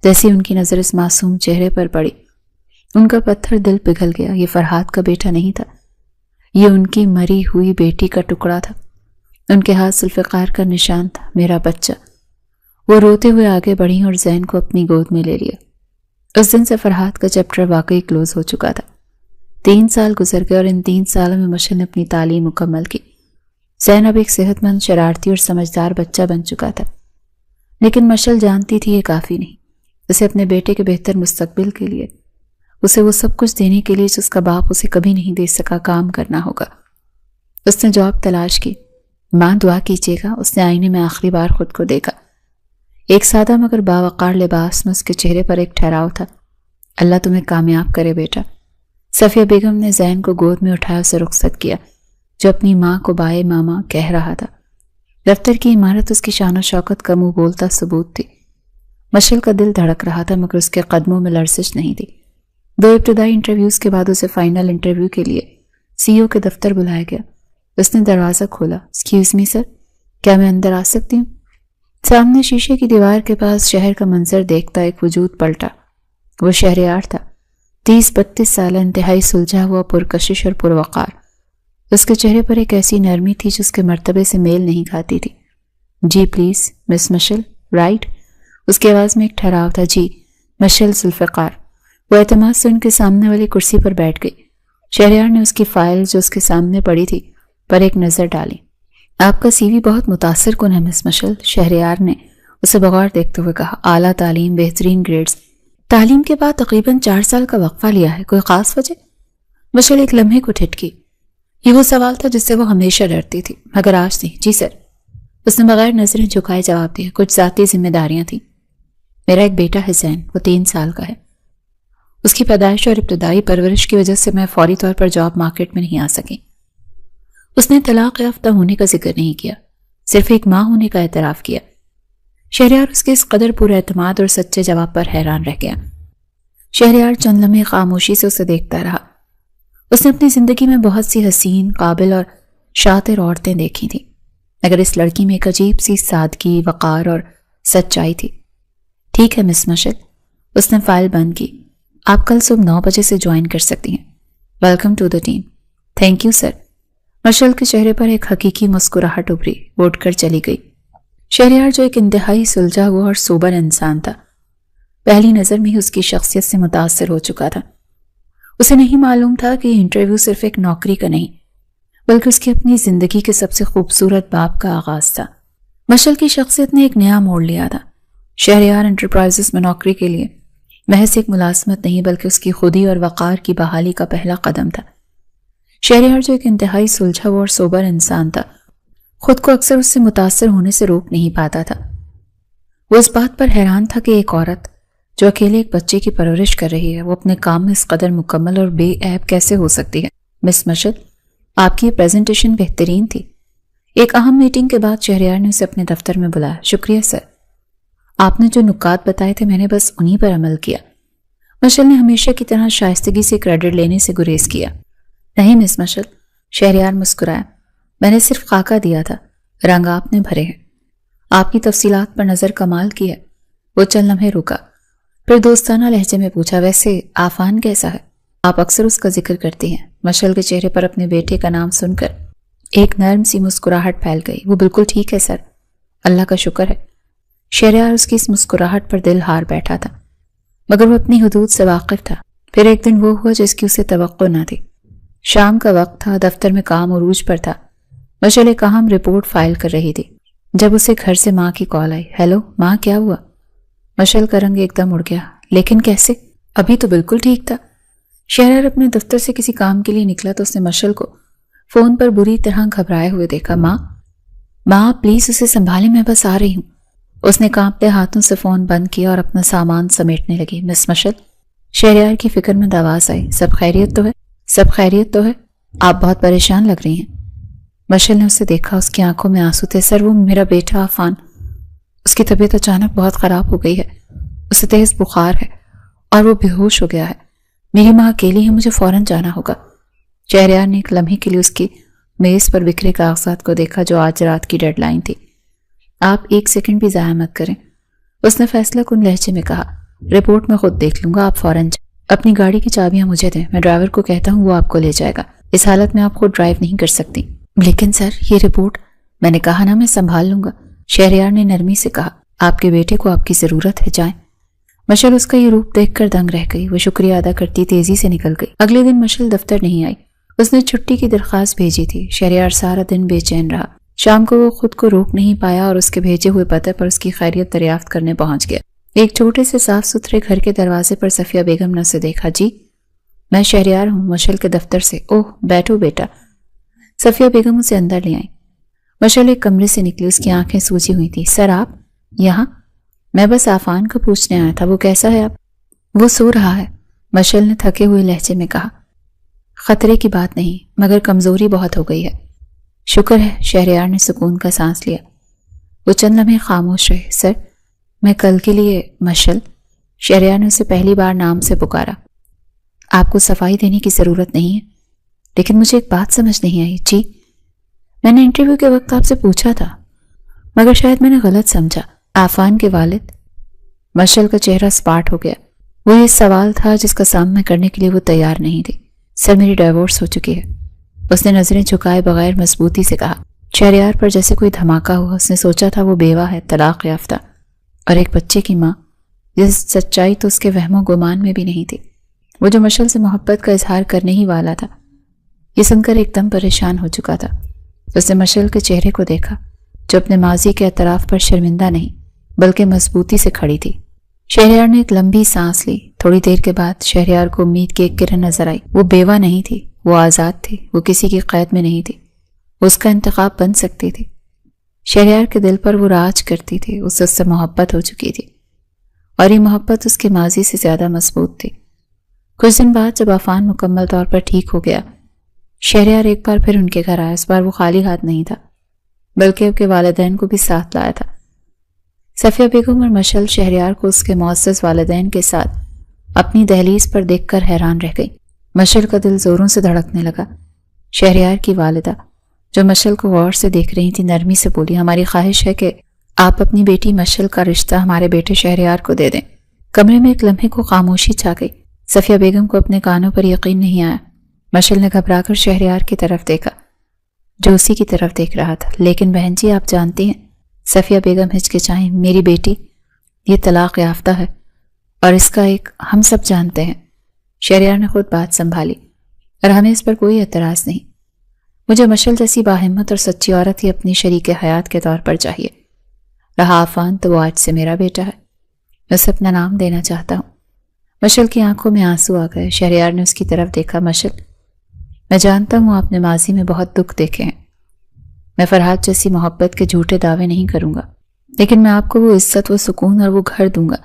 جیسے ان کی نظر اس معصوم چہرے پر پڑی، ان کا پتھر دل پگھل گیا۔ یہ فرحات کا بیٹا نہیں تھا، یہ ان کی مری ہوئی بیٹی کا ٹکڑا تھا۔ ان کے ہاتھ ذوالفقار کا نشان تھا، میرا بچہ۔ وہ روتے ہوئے آگے بڑھی اور زین کو اپنی گود میں لے لیا۔ اس دن سے فرحات کا چیپٹر واقعی کلوز ہو چکا تھا۔ 3 سال گزر گئے اور ان 3 سالوں میں مشل نے اپنی تعلیم مکمل کی۔ زین اب ایک صحت مند، شرارتی اور سمجھدار بچہ بن چکا تھا، لیکن مشل جانتی تھی یہ کافی نہیں۔ اسے اپنے بیٹے کے بہتر مستقبل کے لیے، اسے وہ سب کچھ دینے کے لیے جس کا باپ اسے کبھی نہیں دے سکا، کام کرنا ہوگا۔ اس نے جاب تلاش کی۔ ماں دعا کیجیے گا۔ اس نے آئینے میں آخری بار خود کو دیکھا۔ ایک سادہ مگر باوقار لباس میں اس کے چہرے پر ایک ٹھہراؤ تھا۔ اللہ تمہیں کامیاب کرے بیٹا۔ صفیہ بیگم نے زین کو گود میں اٹھایا، اسے رخصت کیا جو اپنی ماں کو بائے ماما کہہ رہا تھا۔ دفتر کی عمارت اس کی شان و شوکت کا منہ بولتا ثبوت تھی۔ مشل کا دل دھڑک رہا تھا مگر اس کے قدموں میں لرزش نہیں تھی۔ 2 ابتدائی انٹرویوز کے بعد اسے فائنل انٹرویو کے لیے سی او کے دفتر بلایا گیا۔ اس نے دروازہ کھولا۔ ایکسکیوز می سر، کیا میں اندر آ سکتی ہوں؟ سامنے شیشے کی دیوار کے پاس شہر کا منظر دیکھتا ایک وجود پلٹا۔ وہ شہریار تھا، 30-32 سالہ، انتہائی سلجھا ہوا، پرکشش اور پروقار۔ اس کے چہرے پر ایک ایسی نرمی تھی جو اس کے مرتبے سے میل نہیں کھاتی تھی۔ جی پلیز مس مشل، رائٹ؟ اس کی آواز میں ایک ٹھہراؤ تھا۔ جی، مشل ذوالفقار۔ وہ اعتماد سے ان کے سامنے والی کرسی پر بیٹھ گئی۔ شہریار نے اس کی فائل جو اس کے سامنے پڑی تھی پر ایک نظر ڈالی۔ آپ کا سی وی بہت متاثر کن ہے مس مشل، شہریار نے اسے بغور دیکھتے ہوئے کہا۔ اعلیٰ تعلیم، بہترین گریڈز، تعلیم کے بعد تقریباً 4 سال کا وقفہ لیا ہے، کوئی خاص وجہ؟ مشل ایک لمحے کو ٹھٹکی۔ یہ وہ سوال تھا جس سے وہ ہمیشہ ڈرتی تھی، مگر آج نہیں۔ جی سر، اس نے بغیر نظریں جھکائے جواب دیا۔ کچھ ذاتی ذمہ داریاں تھیں۔ میرا ایک بیٹا ہے زین، وہ 3 سال کا ہے۔ اس کی پیدائش اور ابتدائی پرورش کی وجہ سے میں فوری طور پر جاب مارکیٹ میں نہیں آ سکی۔ اس نے طلاق یافتہ ہونے کا ذکر نہیں کیا، صرف ایک ماں ہونے کا اعتراف کیا۔ شہریار اس کے اس قدر پورے اعتماد اور سچے جواب پر حیران رہ گیا۔ شہریار چند لمحے خاموشی سے اسے دیکھتا رہا۔ اس نے اپنی زندگی میں بہت سی حسین، قابل اور شاطر عورتیں دیکھی تھیں، مگر اس لڑکی میں ایک عجیب سی سادگی، وقار اور سچائی تھی۔ ٹھیک ہے مس مشل، اس نے فائل بند کی، آپ کل صبح 9 بجے سے جوائن کر سکتی ہیں۔ Welcome to the team. Thank you sir. مشل کے چہرے پر ایک حقیقی مسکراہٹ ابھری، وہ اٹھ کر چلی گئی۔ شہریار جو ایک انتہائی سلجھا ہوا اور سوبر انسان تھا، پہلی نظر میں ہی اس کی شخصیت سے متاثر ہو چکا تھا۔ اسے نہیں معلوم تھا کہ یہ انٹرویو صرف ایک نوکری کا نہیں، بلکہ اس کی اپنی زندگی کے سب سے خوبصورت باب کا آغاز تھا۔ مشل کی شخصیت نے ایک نیا موڑ لیا تھا۔ شہریار انٹرپرائزز میں نوکری کے لیے محض ایک ملازمت نہیں، بلکہ اس کی خودی اور وقار کی بحالی کا پہلا قدم تھا۔ شہریار جو ایک انتہائی سلجھا ہوا اور سوبر انسان تھا، خود کو اکثر اس سے متاثر ہونے سے روک نہیں پاتا تھا۔ وہ اس بات پر حیران تھا کہ ایک عورت جو اکیلے ایک بچے کی پرورش کر رہی ہے، وہ اپنے کام میں اس قدر مکمل اور بے عیب کیسے ہو سکتی ہے۔ مس مشل، آپ کی یہ پریزنٹیشن بہترین تھی۔ ایک اہم میٹنگ کے بعد شہریار نے اسے اپنے دفتر میں بلایا۔ شکریہ سر، آپ نے جو نکات بتائے تھے میں نے بس انہی پر عمل کیا۔ مشل نے ہمیشہ کی طرح شائستگی سے کریڈٹ لینے سے گریز کیا۔ نہیں مس مشل، شہریار مسکرایا، میں نے صرف خاکہ دیا تھا، رنگ آپ نے بھرے ہیں۔ آپ کی تفصیلات پر نظر کمال کی ہے۔ وہ چند لمحے رکا، پھر دوستانہ لہجے میں پوچھا، ویسے آفان کیسا ہے؟ آپ اکثر اس کا ذکر کرتی ہیں۔ مشل کے چہرے پر اپنے بیٹے کا نام سن کر ایک نرم سی مسکراہٹ پھیل گئی۔ وہ بالکل ٹھیک ہے سر، اللہ کا شکر ہے۔ شہریار اس کی اس مسکراہٹ پر دل ہار بیٹھا تھا، مگر وہ اپنی حدود سے واقف تھا۔ پھر ایک دن وہ ہوا جس کی اسے توقع نہ تھی۔ شام کا وقت تھا، دفتر میں کام عروج پر تھا۔ مشل ایک اہم رپورٹ فائل کر رہی تھی جب اسے گھر سے ماں کی کال آئی۔ ہیلو ماں، کیا ہوا؟ مشل کا رنگ ایک دم اڑ گیا۔ لیکن کیسے؟ ابھی تو بالکل ٹھیک تھا۔ شہریار اپنے دفتر سے کسی کام کے لیے نکلا تو اس نے مشل کو فون پر بری طرح گھبرائے ہوئے دیکھا۔ ماں پلیز اسے سنبھالیں، میں بس آ رہی ہوں۔ اس نے کانپتے ہاتھوں سے فون بند کیا اور اپنا سامان سمیٹنے لگی۔ مس مشل، شہریار کی فکر مند آواز آئی، سب خیریت تو ہے؟ سب خیریت تو ہے، آپ بہت پریشان لگ رہی ہیں۔ مشل نے اسے دیکھا، اس کی آنکھوں میں آنسو تھے۔ سر، وہ میرا بیٹا عفان، اس کی طبیعت اچانک بہت خراب ہو گئی ہے، اسے تیز بخار ہے اور وہ بے ہوش ہو گیا ہے۔ میری ماں اکیلی ہے، مجھے فوراً جانا ہوگا۔ شہریار نے ایک لمحے کے لیے اس کی میز پر بکھرے کاغذات کو دیکھا جو آج رات کی ڈیڈ لائن تھی۔ آپ ایک سیکنڈ بھی ضائع مت کریں، اس نے فیصلہ کن لہجے میں کہا۔ رپورٹ میں خود دیکھ لوں گا، آپ فوراً اپنی گاڑی کی چابیاں مجھے دیں، میں ڈرائیور کو کہتا ہوں وہ آپ کو لے جائے گا۔ اس حالت میں آپ خود ڈرائیو نہیں کر سکتی۔ لیکن سر، یہ رپورٹ، میں نے کہا نا میں سنبھال لوں گا، شہریار نے نرمی سے کہا۔ آپ کے بیٹے کو آپ کی ضرورت ہے، جائیں۔ مشل اس کا یہ روپ دیکھ کر دنگ رہ گئی۔ وہ شکریہ ادا کرتی تیزی سے نکل گئی۔ اگلے دن مشل دفتر نہیں آئی، اس نے چھٹی کی درخواست بھیجی تھی۔ شہریار سارا دن بے چین رہا۔ شام کو وہ خود کو روک نہیں پایا اور اس کے بھیجے ہوئے پتے پر اس کی خیریت دریافت کرنے پہنچ گیا۔ ایک چھوٹے سے صاف ستھرے گھر کے دروازے پر صفیہ بیگم نے اسے دیکھا۔ جی، میں شہریار ہوں، مشل کے دفتر سے۔ اوہ، بیٹھو بیٹا۔ صفیہ بیگم اسے اندر لے آئیں۔ مشل ایک کمرے سے نکلی، اس کی آنکھیں سوجی ہوئی تھی۔ سر، آپ یہاں؟ میں بس عفان کو پوچھنے آیا تھا، وہ کیسا ہے اب؟ وہ سو رہا ہے، مشل نے تھکے ہوئے لہجے میں کہا۔ خطرے کی بات نہیں، مگر کمزوری بہت ہو گئی ہے۔ شکر ہے، شہریار نے سکون کا سانس لیا۔ وہ چند لمحے خاموش رہے۔ سر، میں کل کے لیے مشل، شہریار نے اسے پہلی بار نام سے پکارا۔ آپ کو صفائی دینے کی ضرورت نہیں ہے، لیکن مجھے ایک بات سمجھ نہیں آئی۔ جی، میں نے انٹرویو کے وقت آپ سے پوچھا تھا، مگر شاید میں نے غلط سمجھا۔ عفان کے والد؟ مشل کا چہرہ سپاٹ ہو گیا۔ وہ یہ سوال تھا جس کا سامنا کرنے کے لیے وہ تیار نہیں تھی۔ سر، میری ڈائیورس ہو چکی ہے، اس نے نظریں جھکائے بغیر مضبوطی سے کہا۔ شہریار پر جیسے کوئی دھماکہ ہوا۔ اس نے سوچا تھا وہ بیوہ ہے، طلاق یافتہ، اور ایک بچے کی ماں، جس سچائی تو اس کے وہم و گمان میں بھی نہیں تھی۔ وہ جو مشل سے محبت کا اظہار کرنے ہی والا تھا، یہ سن کر ایک دم پریشان ہو چکا تھا۔ اس نے مشل کے چہرے کو دیکھا جو اپنے ماضی کے اعتراف پر شرمندہ نہیں بلکہ مضبوطی سے کھڑی تھی۔ شہریار نے ایک لمبی سانس لی۔ تھوڑی دیر کے بعد شہریار کو امید کی ایک کرن نظر آئی۔ وہ بیوہ نہیں تھی، وہ آزاد تھی، وہ کسی کی قید میں نہیں تھی، وہ اس کا انتخاب بن سکتی تھی۔ شہریار کے دل پر وہ راج کرتی تھی، اسے اس سے محبت ہو چکی تھی، اور یہ محبت اس کے ماضی سے زیادہ مضبوط تھی۔ کچھ دن بعد جب عفان مکمل طور پر ٹھیک ہو گیا، شہریار ایک بار پھر ان کے گھر آیا۔ اس بار وہ خالی ہاتھ نہیں تھا بلکہ ان کے والدین کو بھی ساتھ لایا تھا۔ صفیہ بیگم اور مشل شہریار کو اس کے معزز والدین کے ساتھ اپنی دہلیز پر دیکھ کر حیران رہ گئی۔ مشل کا دل زوروں سے دھڑکنے لگا۔ شہریار کی والدہ جو مشل کو غور سے دیکھ رہی تھی نرمی سے بولی، ہماری خواہش ہے کہ آپ اپنی بیٹی مشل کا رشتہ ہمارے بیٹے شہریار کو دے دیں۔ کمرے میں ایک لمحے کو خاموشی چھا گئی۔ صفیہ بیگم کو اپنے کانوں پر یقین نہیں آیا۔ مشل نے گھبرا کر شہریار کی طرف دیکھا جو اسی کی طرف دیکھ رہا تھا۔ لیکن بہن جی آپ جانتی ہیں، صفیہ بیگم ہچکچائیں، میری بیٹی یہ طلاق یافتہ ہے اور اس کا ایک ہم سب جانتے ہیں۔ شہریار نے خود بات سنبھالی، اور ہمیں اس پر کوئی اعتراض نہیں۔ مجھے مشل جیسی باہمت اور سچی عورت ہی اپنی شریک حیات کے طور پر چاہیے۔ رہا عفان تو وہ آج سے میرا بیٹا ہے، میں اسے اپنا نام دینا چاہتا ہوں۔ مشل کی آنکھوں میں آنسو آ گئے۔ شہریار نے اس کی طرف دیکھا۔ مشل، میں جانتا ہوں آپ نے ماضی میں بہت دکھ دیکھے ہیں، میں فرحات جیسی محبت کے جھوٹے دعوے نہیں کروں گا، لیکن میں آپ کو وہ عزت، وہ سکون اور وہ گھر دوں گا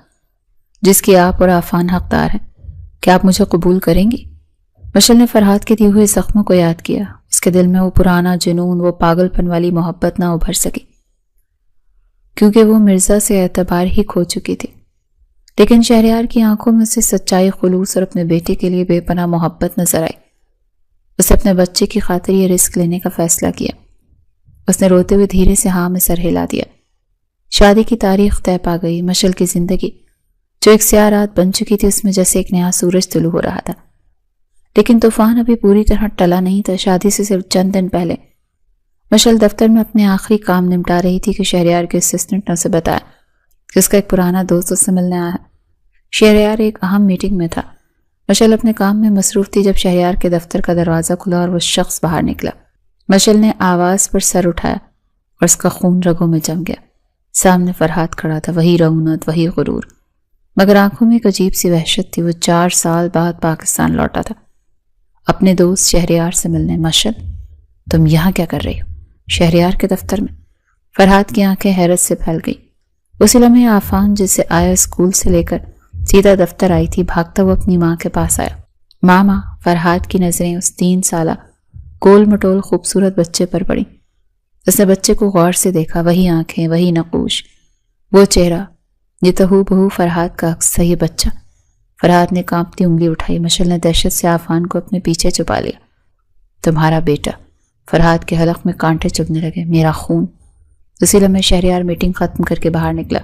جس کی آپ اور عفان حقدار ہیں۔ کیا آپ مجھے قبول کریں گی؟ مشل نے فرحات کے دیے ہوئے زخموں کو یاد کیا۔ اس کے دل میں وہ پرانا جنون، وہ پاگل پن والی محبت نہ ابھر سکی کیونکہ وہ مرزا سے اعتبار ہی کھو چکی تھی۔ لیکن شہریار کی آنکھوں میں سے سچائی، خلوص اور اپنے بیٹے کے لیے بے پناہ محبت نظر آئی۔ اسے اپنے بچے کی خاطر یہ رسک لینے کا فیصلہ کیا۔ اس نے روتے ہوئے دھیرے سے ہاں میں سر ہلا دیا۔ شادی کی تاریخ طے پا گئی۔ مشل کی زندگی جو ایک سیاہ رات بن چکی تھی، اس میں جیسے ایک نیا سورج طلوع ہو رہا تھا۔ لیکن طوفان ابھی پوری طرح ٹلا نہیں تھا۔ شادی سے صرف چند دن پہلے مشل دفتر میں اپنے آخری کام نمٹا رہی تھی کہ شہریار کے اسسٹنٹ نے اسے بتایا کہ اس کا ایک پرانا دوست اس سے ملنے آیا ہے۔ شہریار ایک اہم میٹنگ میں تھا۔ مشل اپنے کام میں مصروف تھی جب شہریار کے دفتر کا دروازہ کھلا اور وہ شخص باہر نکلا۔ مشل نے آواز پر سر اٹھایا اور اس کا خون رگوں میں جم گیا۔ سامنے فرحات کھڑا تھا، وہی رعونت، وہی غرور، مگر آنکھوں میں ایک عجیب سی وحشت تھی۔ وہ 4 سال بعد پاکستان لوٹا تھا اپنے دوست شہریار سے ملنے۔ مشل، تم یہاں کیا کر رہی ہو؟ شہریار کے دفتر میں۔ فرحات کی آنکھیں حیرت سے پھیل گئی۔ اسی لمحے عفان جسے آیا اسکول سے لے کر سیدھا دفتر آئی تھی، بھاگتا وہ اپنی ماں کے پاس آیا۔ ماما، فرحات کی نظریں اس 3 سالہ گول مٹول خوبصورت بچے پر پڑی۔ اس نے بچے کو غور سے دیکھا، وہی آنکھیں، وہی نقوش، وہ چہرہ، یہ تو ہو بہو فرحات کا عکس تھا، یہ بچہ۔ فرحات نے کانپتی انگلی اٹھائی۔ مشل نے دہشت سے عفان کو اپنے پیچھے چھپا لیا۔ تمہارا بیٹا۔ فرحات کے حلق میں کانٹے چبھنے لگے۔ میرا خون۔ اسی لمحے شہریار میٹنگ ختم کر کے باہر نکلا۔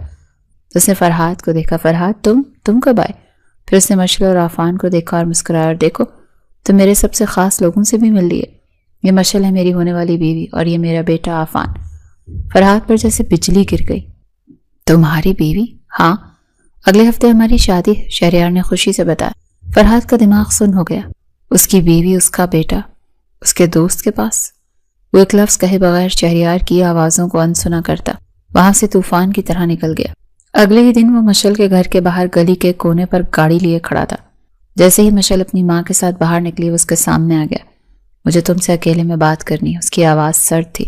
اس نے فرحات کو دیکھا۔ فرحات، تم کب آئے؟ پھر اس نے مشل اور عفان کو دیکھا اور مسکرایا، اور دیکھو تم میرے سب سے خاص لوگوں سے بھی مل لیے۔ یہ مشل ہے، میری ہونے والی بیوی، اور یہ میرا بیٹا عفان۔ فرحات پر جیسے بجلی گر گئی۔ تمہاری بیوی؟ ہاں، اگلے ہفتے ہماری شادی ہے، شہریار نے خوشی سے بتایا۔ فرحات کا دماغ سن ہو گیا۔ اس کی بیوی، اس کا بیٹا، اس کے دوست کے پاس۔ وہ ایک لفظ کہے بغیر شہریار کی آوازوں کو انسنا کرتا وہاں سے طوفان کی طرح نکل گیا۔ اگلے ہی دن وہ مشل کے گھر کے باہر گلی کے کونے پر گاڑی لیے کھڑا تھا۔ جیسے ہی مشل اپنی ماں کے ساتھ باہر نکلی، وہ اس کے سامنے آ گیا۔ مجھے تم سے اکیلے میں بات کرنی ہے۔ اس کی آواز سرد تھی۔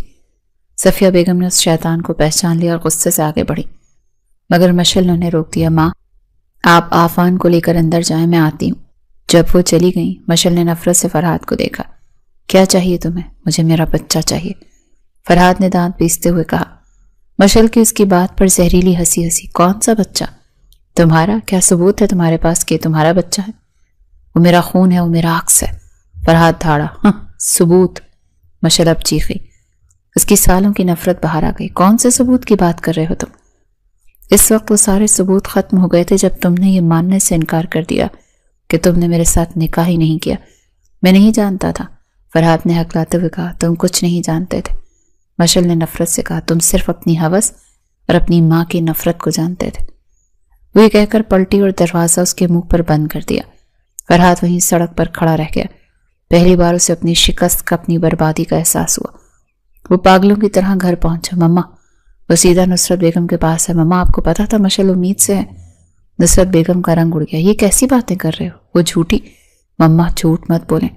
صفیہ بیگم نے اس شیطان کو پہچان لیا اور غصے سے آگے بڑھی، مگر مشل نے انہیں روک دیا۔ ماں، آپ عفان کو لے کر اندر جائیں، میں آتی ہوں۔ جب وہ چلی گئیں، مشل نے نفرت سے فرحات کو دیکھا۔ کیا چاہیے تمہیں؟ مجھے میرا بچہ چاہیے، فرحات نے دانت پیستے ہوئے کہا۔ مشل کی اس کی بات پر زہریلی ہنسی ہنسی۔ کون سا بچہ؟ تمہارا؟ کیا ثبوت ہے تمہارے پاس کہ تمہارا بچہ ہے؟ وہ میرا خون ہے، وہ میرا عکس ہے، فرحات دھاڑا۔ ہاں، ثبوت؟ مشل اب چیخی۔ اس کی سالوں کی نفرت باہر آ گئی۔ کون سے ثبوت کی بات کر رہے ہو تم؟ اس وقت وہ سارے ثبوت ختم ہو گئے تھے جب تم نے یہ ماننے سے انکار کر دیا کہ تم نے میرے ساتھ نکاح ہی نہیں کیا۔ میں نہیں جانتا تھا، فرحات نے ہکلاتے ہوئے کہا۔ تم کچھ نہیں جانتے تھے، مشل نے نفرت سے کہا۔ تم صرف اپنی ہوس اور اپنی ماں کی نفرت کو جانتے تھے۔ وہ یہ کہہ کر پلٹی اور دروازہ اس کے منہ پر بند کر دیا۔ فرحات وہیں سڑک پر کھڑا رہ گیا۔ پہلی بار اسے اپنی شکست کا، اپنی بربادی کا احساس ہوا۔ وہ پاگلوں کی طرح گھر پہنچا۔ مما، وہ سیدھا نصرت بیگم کے پاس ہے۔ مما، آپ کو پتا تھا مشل امید سے ہے؟ نصرت بیگم کا رنگ اڑ گیا۔ یہ کیسی باتیں کر رہے ہو؟ وہ جھوٹی۔ مما، جھوٹ مت بولیں،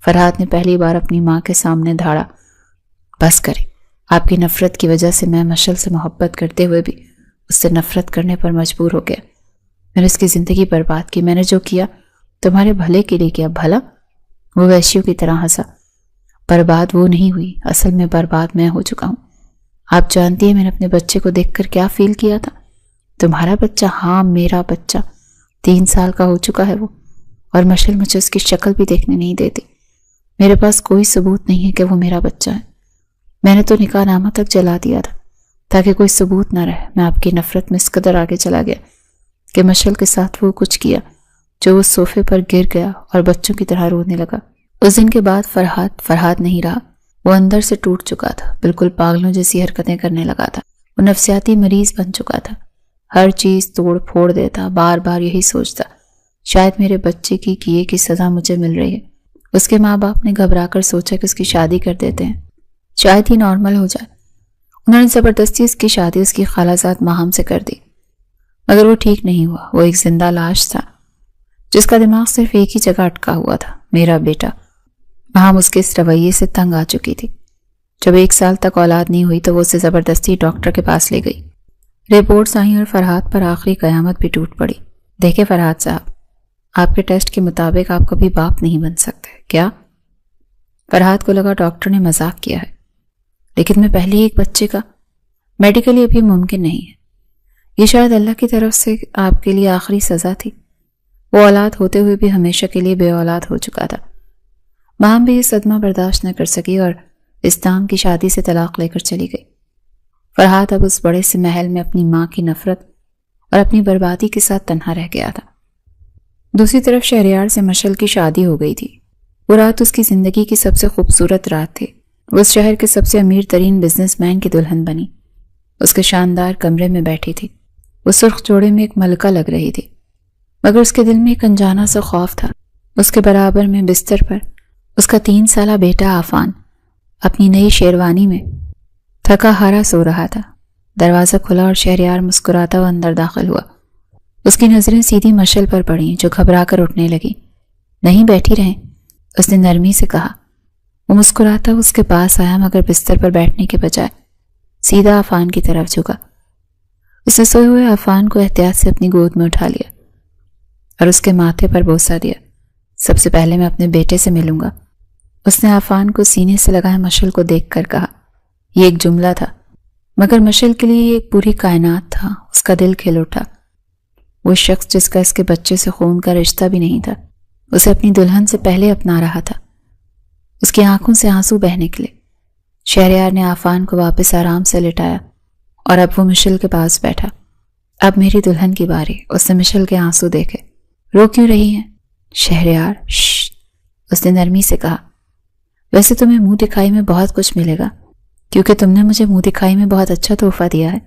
فرحات نے پہلی بار اپنی ماں کے سامنے دھاڑا۔ بس کریں، آپ کی نفرت کی وجہ سے میں مشل سے محبت کرتے ہوئے بھی اس سے نفرت کرنے پر مجبور ہو گیا۔ میں نے اس کی زندگی برباد کی۔ میں نے جو کیا تمہارے بھلے کے لیے کیا۔ بھلا؟ وہ وحشیوں کی طرح ہنسا۔ برباد وہ نہیں ہوئی، اصل میں برباد میں ہو چکا ہوں۔ آپ جانتی ہیں میں نے اپنے بچے کو دیکھ کر کیا فیل کیا تھا؟ تمہارا بچہ؟ ہاں میرا بچہ، 3 سال کا ہو چکا ہے وہ، اور مشل مجھے اس کی شکل بھی دیکھنے نہیں دیتی۔ میرے پاس کوئی ثبوت نہیں ہے کہ وہ میرا بچہ ہے۔ میں نے تو نکاح نامہ تک جلا دیا تھا تاکہ کوئی ثبوت نہ رہے۔ میں آپ کی نفرت میں اس قدر آگے چلا گیا کہ مشل کے ساتھ وہ کچھ کیا جو وہ صوفے پر گر گیا اور بچوں کی طرح رونے لگا۔ اس دن کے بعد فرحاد نہیں رہا۔ وہ اندر سے ٹوٹ چکا تھا، بالکل پاگلوں جیسی حرکتیں کرنے لگا تھا۔ وہ نفسیاتی مریض بن چکا تھا، ہر چیز توڑ پھوڑ دیتا، بار بار یہی سوچتا شاید میرے بچے کی کیے کی سزا مجھے مل رہی ہے۔ اس کے ماں باپ نے گھبرا کر سوچا کہ اس کی شادی کر دیتے ہیں، شاید ہی نارمل ہو جائے۔ انہوں نے زبردستی اس کی شادی اس کی خالہ زاد ماہم سے کر دی، مگر وہ ٹھیک نہیں ہوا۔ وہ ایک زندہ لاش تھا جس کا دماغ صرف ایک ہی جگہ اٹکا ہوا تھا، میرا بیٹا۔ ماہم اس کے اس رویے سے تنگ آ چکی تھی۔ جب 1 سال تک اولاد نہیں ہوئی تو وہ اسے زبردستی ڈاکٹر کے پاس لے گئی۔ رپورٹس آئیں اور فرحاد پر آخری قیامت بھی ٹوٹ پڑی۔ دیکھیں فرحاد صاحب، آپ کے ٹیسٹ کے مطابق آپ کبھی باپ نہیں بن سکتے۔ کیا؟ فرحاد کو لگا ڈاکٹر نے مذاق کیا ہے، لیکن میں پہلے ہی ایک بچے کا، میڈیکلی ابھی ممکن نہیں ہے۔ یہ شاید اللہ کی طرف سے آپ کے لیے آخری سزا تھی۔ وہ اولاد ہوتے ہوئے بھی ہمیشہ کے لیے بے اولاد ہو چکا تھا۔ ماں بھی یہ صدمہ برداشت نہ کر سکی اور اسلام کی شادی سے طلاق لے کر چلی گئی۔ فرحاد اب اس بڑے سے محل میں اپنی ماں کی نفرت اور اپنی بربادی کے ساتھ تنہا رہ گیا تھا۔ دوسری طرف شہریار سے مشل کی شادی ہو گئی تھی۔ وہ رات اس کی زندگی کی سب سے خوبصورت رات تھی۔ وہ اس شہر کے سب سے امیر ترین بزنس مین کی دلہن بنی۔ اس کے شاندار کمرے میں بیٹھی تھی۔ وہ سرخ جوڑے میں ایک ملکہ لگ رہی تھی، مگر اس کے دل میں ایک انجانا سا خوف تھا۔ اس کے برابر میں بستر پر اس کا 3 سالہ بیٹا عفان اپنی نئی شیروانی میں تھکا ہارا سو رہا تھا۔ دروازہ کھلا اور شہریار مسکراتا ہوا اندر داخل ہوا۔ اس کی نظریں سیدھی مشل پر پڑیں جو گھبرا کر اٹھنے لگی۔ نہیں بیٹھی رہیں، اس نے نرمی سے کہا۔ وہ مسکراتا اس کے پاس آیا، مگر بستر پر بیٹھنے کے بجائے سیدھا عفان کی طرف جھکا۔ اس نے سوئے ہوئے عفان کو احتیاط سے اپنی گود میں اٹھا لیا اور اس کے ماتھے پر بوسہ دیا۔ سب سے پہلے میں اپنے بیٹے سے ملوں گا، اس نے عفان کو سینے سے لگائے مشل کو دیکھ کر کہا۔ یہ ایک جملہ تھا، مگر مشل کے لیے یہ ایک پوری کائنات تھا۔ اس کا دل کھل اٹھا۔ وہ شخص جس کا اس کے بچے سے خون کا رشتہ بھی نہیں تھا، اسے اپنی دلہن سے پہلے اپنا رہا تھا۔ اس کی آنکھوں سے آنسو بہہ نکلے۔ شہریار نے عفان کو واپس آرام سے لٹایا اور اب وہ مشل کے پاس بیٹھا۔ اب میری دلہن کی باری، اس نے مشل کے آنسو دیکھے۔ رو کیوں رہی ہیں؟ شہریار شش، اس نے نرمی سے کہا۔ ویسے تمہیں منہ دکھائی میں بہت کچھ ملے گا، کیونکہ تم نے مجھے منہ دکھائی میں بہت اچھا تحفہ دیا ہے۔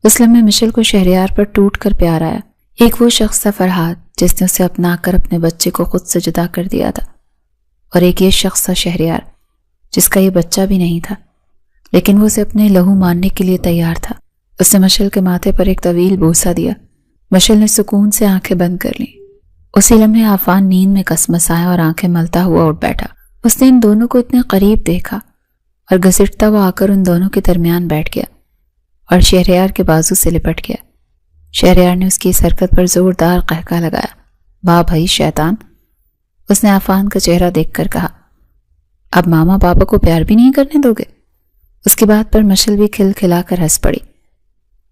اس لمحے مشل کو شہریار پر ٹوٹ کر پیار آیا۔ ایک وہ شخص تھا فرحاد جس نے اسے اپنا کر اپنے بچے کو خود سے جدا کر دیا تھا، اور ایک یہ شخص تھا شہریار جس کا یہ بچہ بھی نہیں تھا، لیکن وہ اسے اپنے لہو ماننے کے لیے تیار تھا۔ اس نے مشل کے ماتھے پر ایک طویل بوسہ دیا۔ مشل نے سکون سے آنکھیں بند کر لیں۔ اسی لمحے عفان نیند میں کسمسایا اور آنکھیں ملتا ہوا اٹھ بیٹھا۔ اس نے ان دونوں کو اتنے قریب دیکھا اور گھسٹتا ہوا آ کر ان دونوں کے درمیان بیٹھ گیا اور شہریار کے بازو سے لپٹ گیا۔ شہریار نے اس کی اس حرکت پر زوردار قہقہ لگایا۔ واہ بھائی شیطان، اس نے عفان کا چہرہ دیکھ کر کہا۔ اب ماما پاپا کو پیار بھی نہیں کرنے دو گے؟ اس کی بات پر مشل بھی کھل کھلا کر ہنس پڑی۔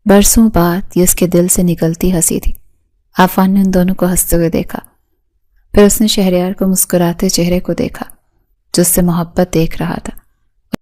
برسوں بعد یہ اس کے دل سے نکلتی ہنسی تھی۔ عفان نے ان دونوں کو ہنستے ہوئے دیکھا، پھر اس نے شہریار کو مسکراتے چہرے کو دیکھا جو اس سے محبت دیکھ رہا تھا۔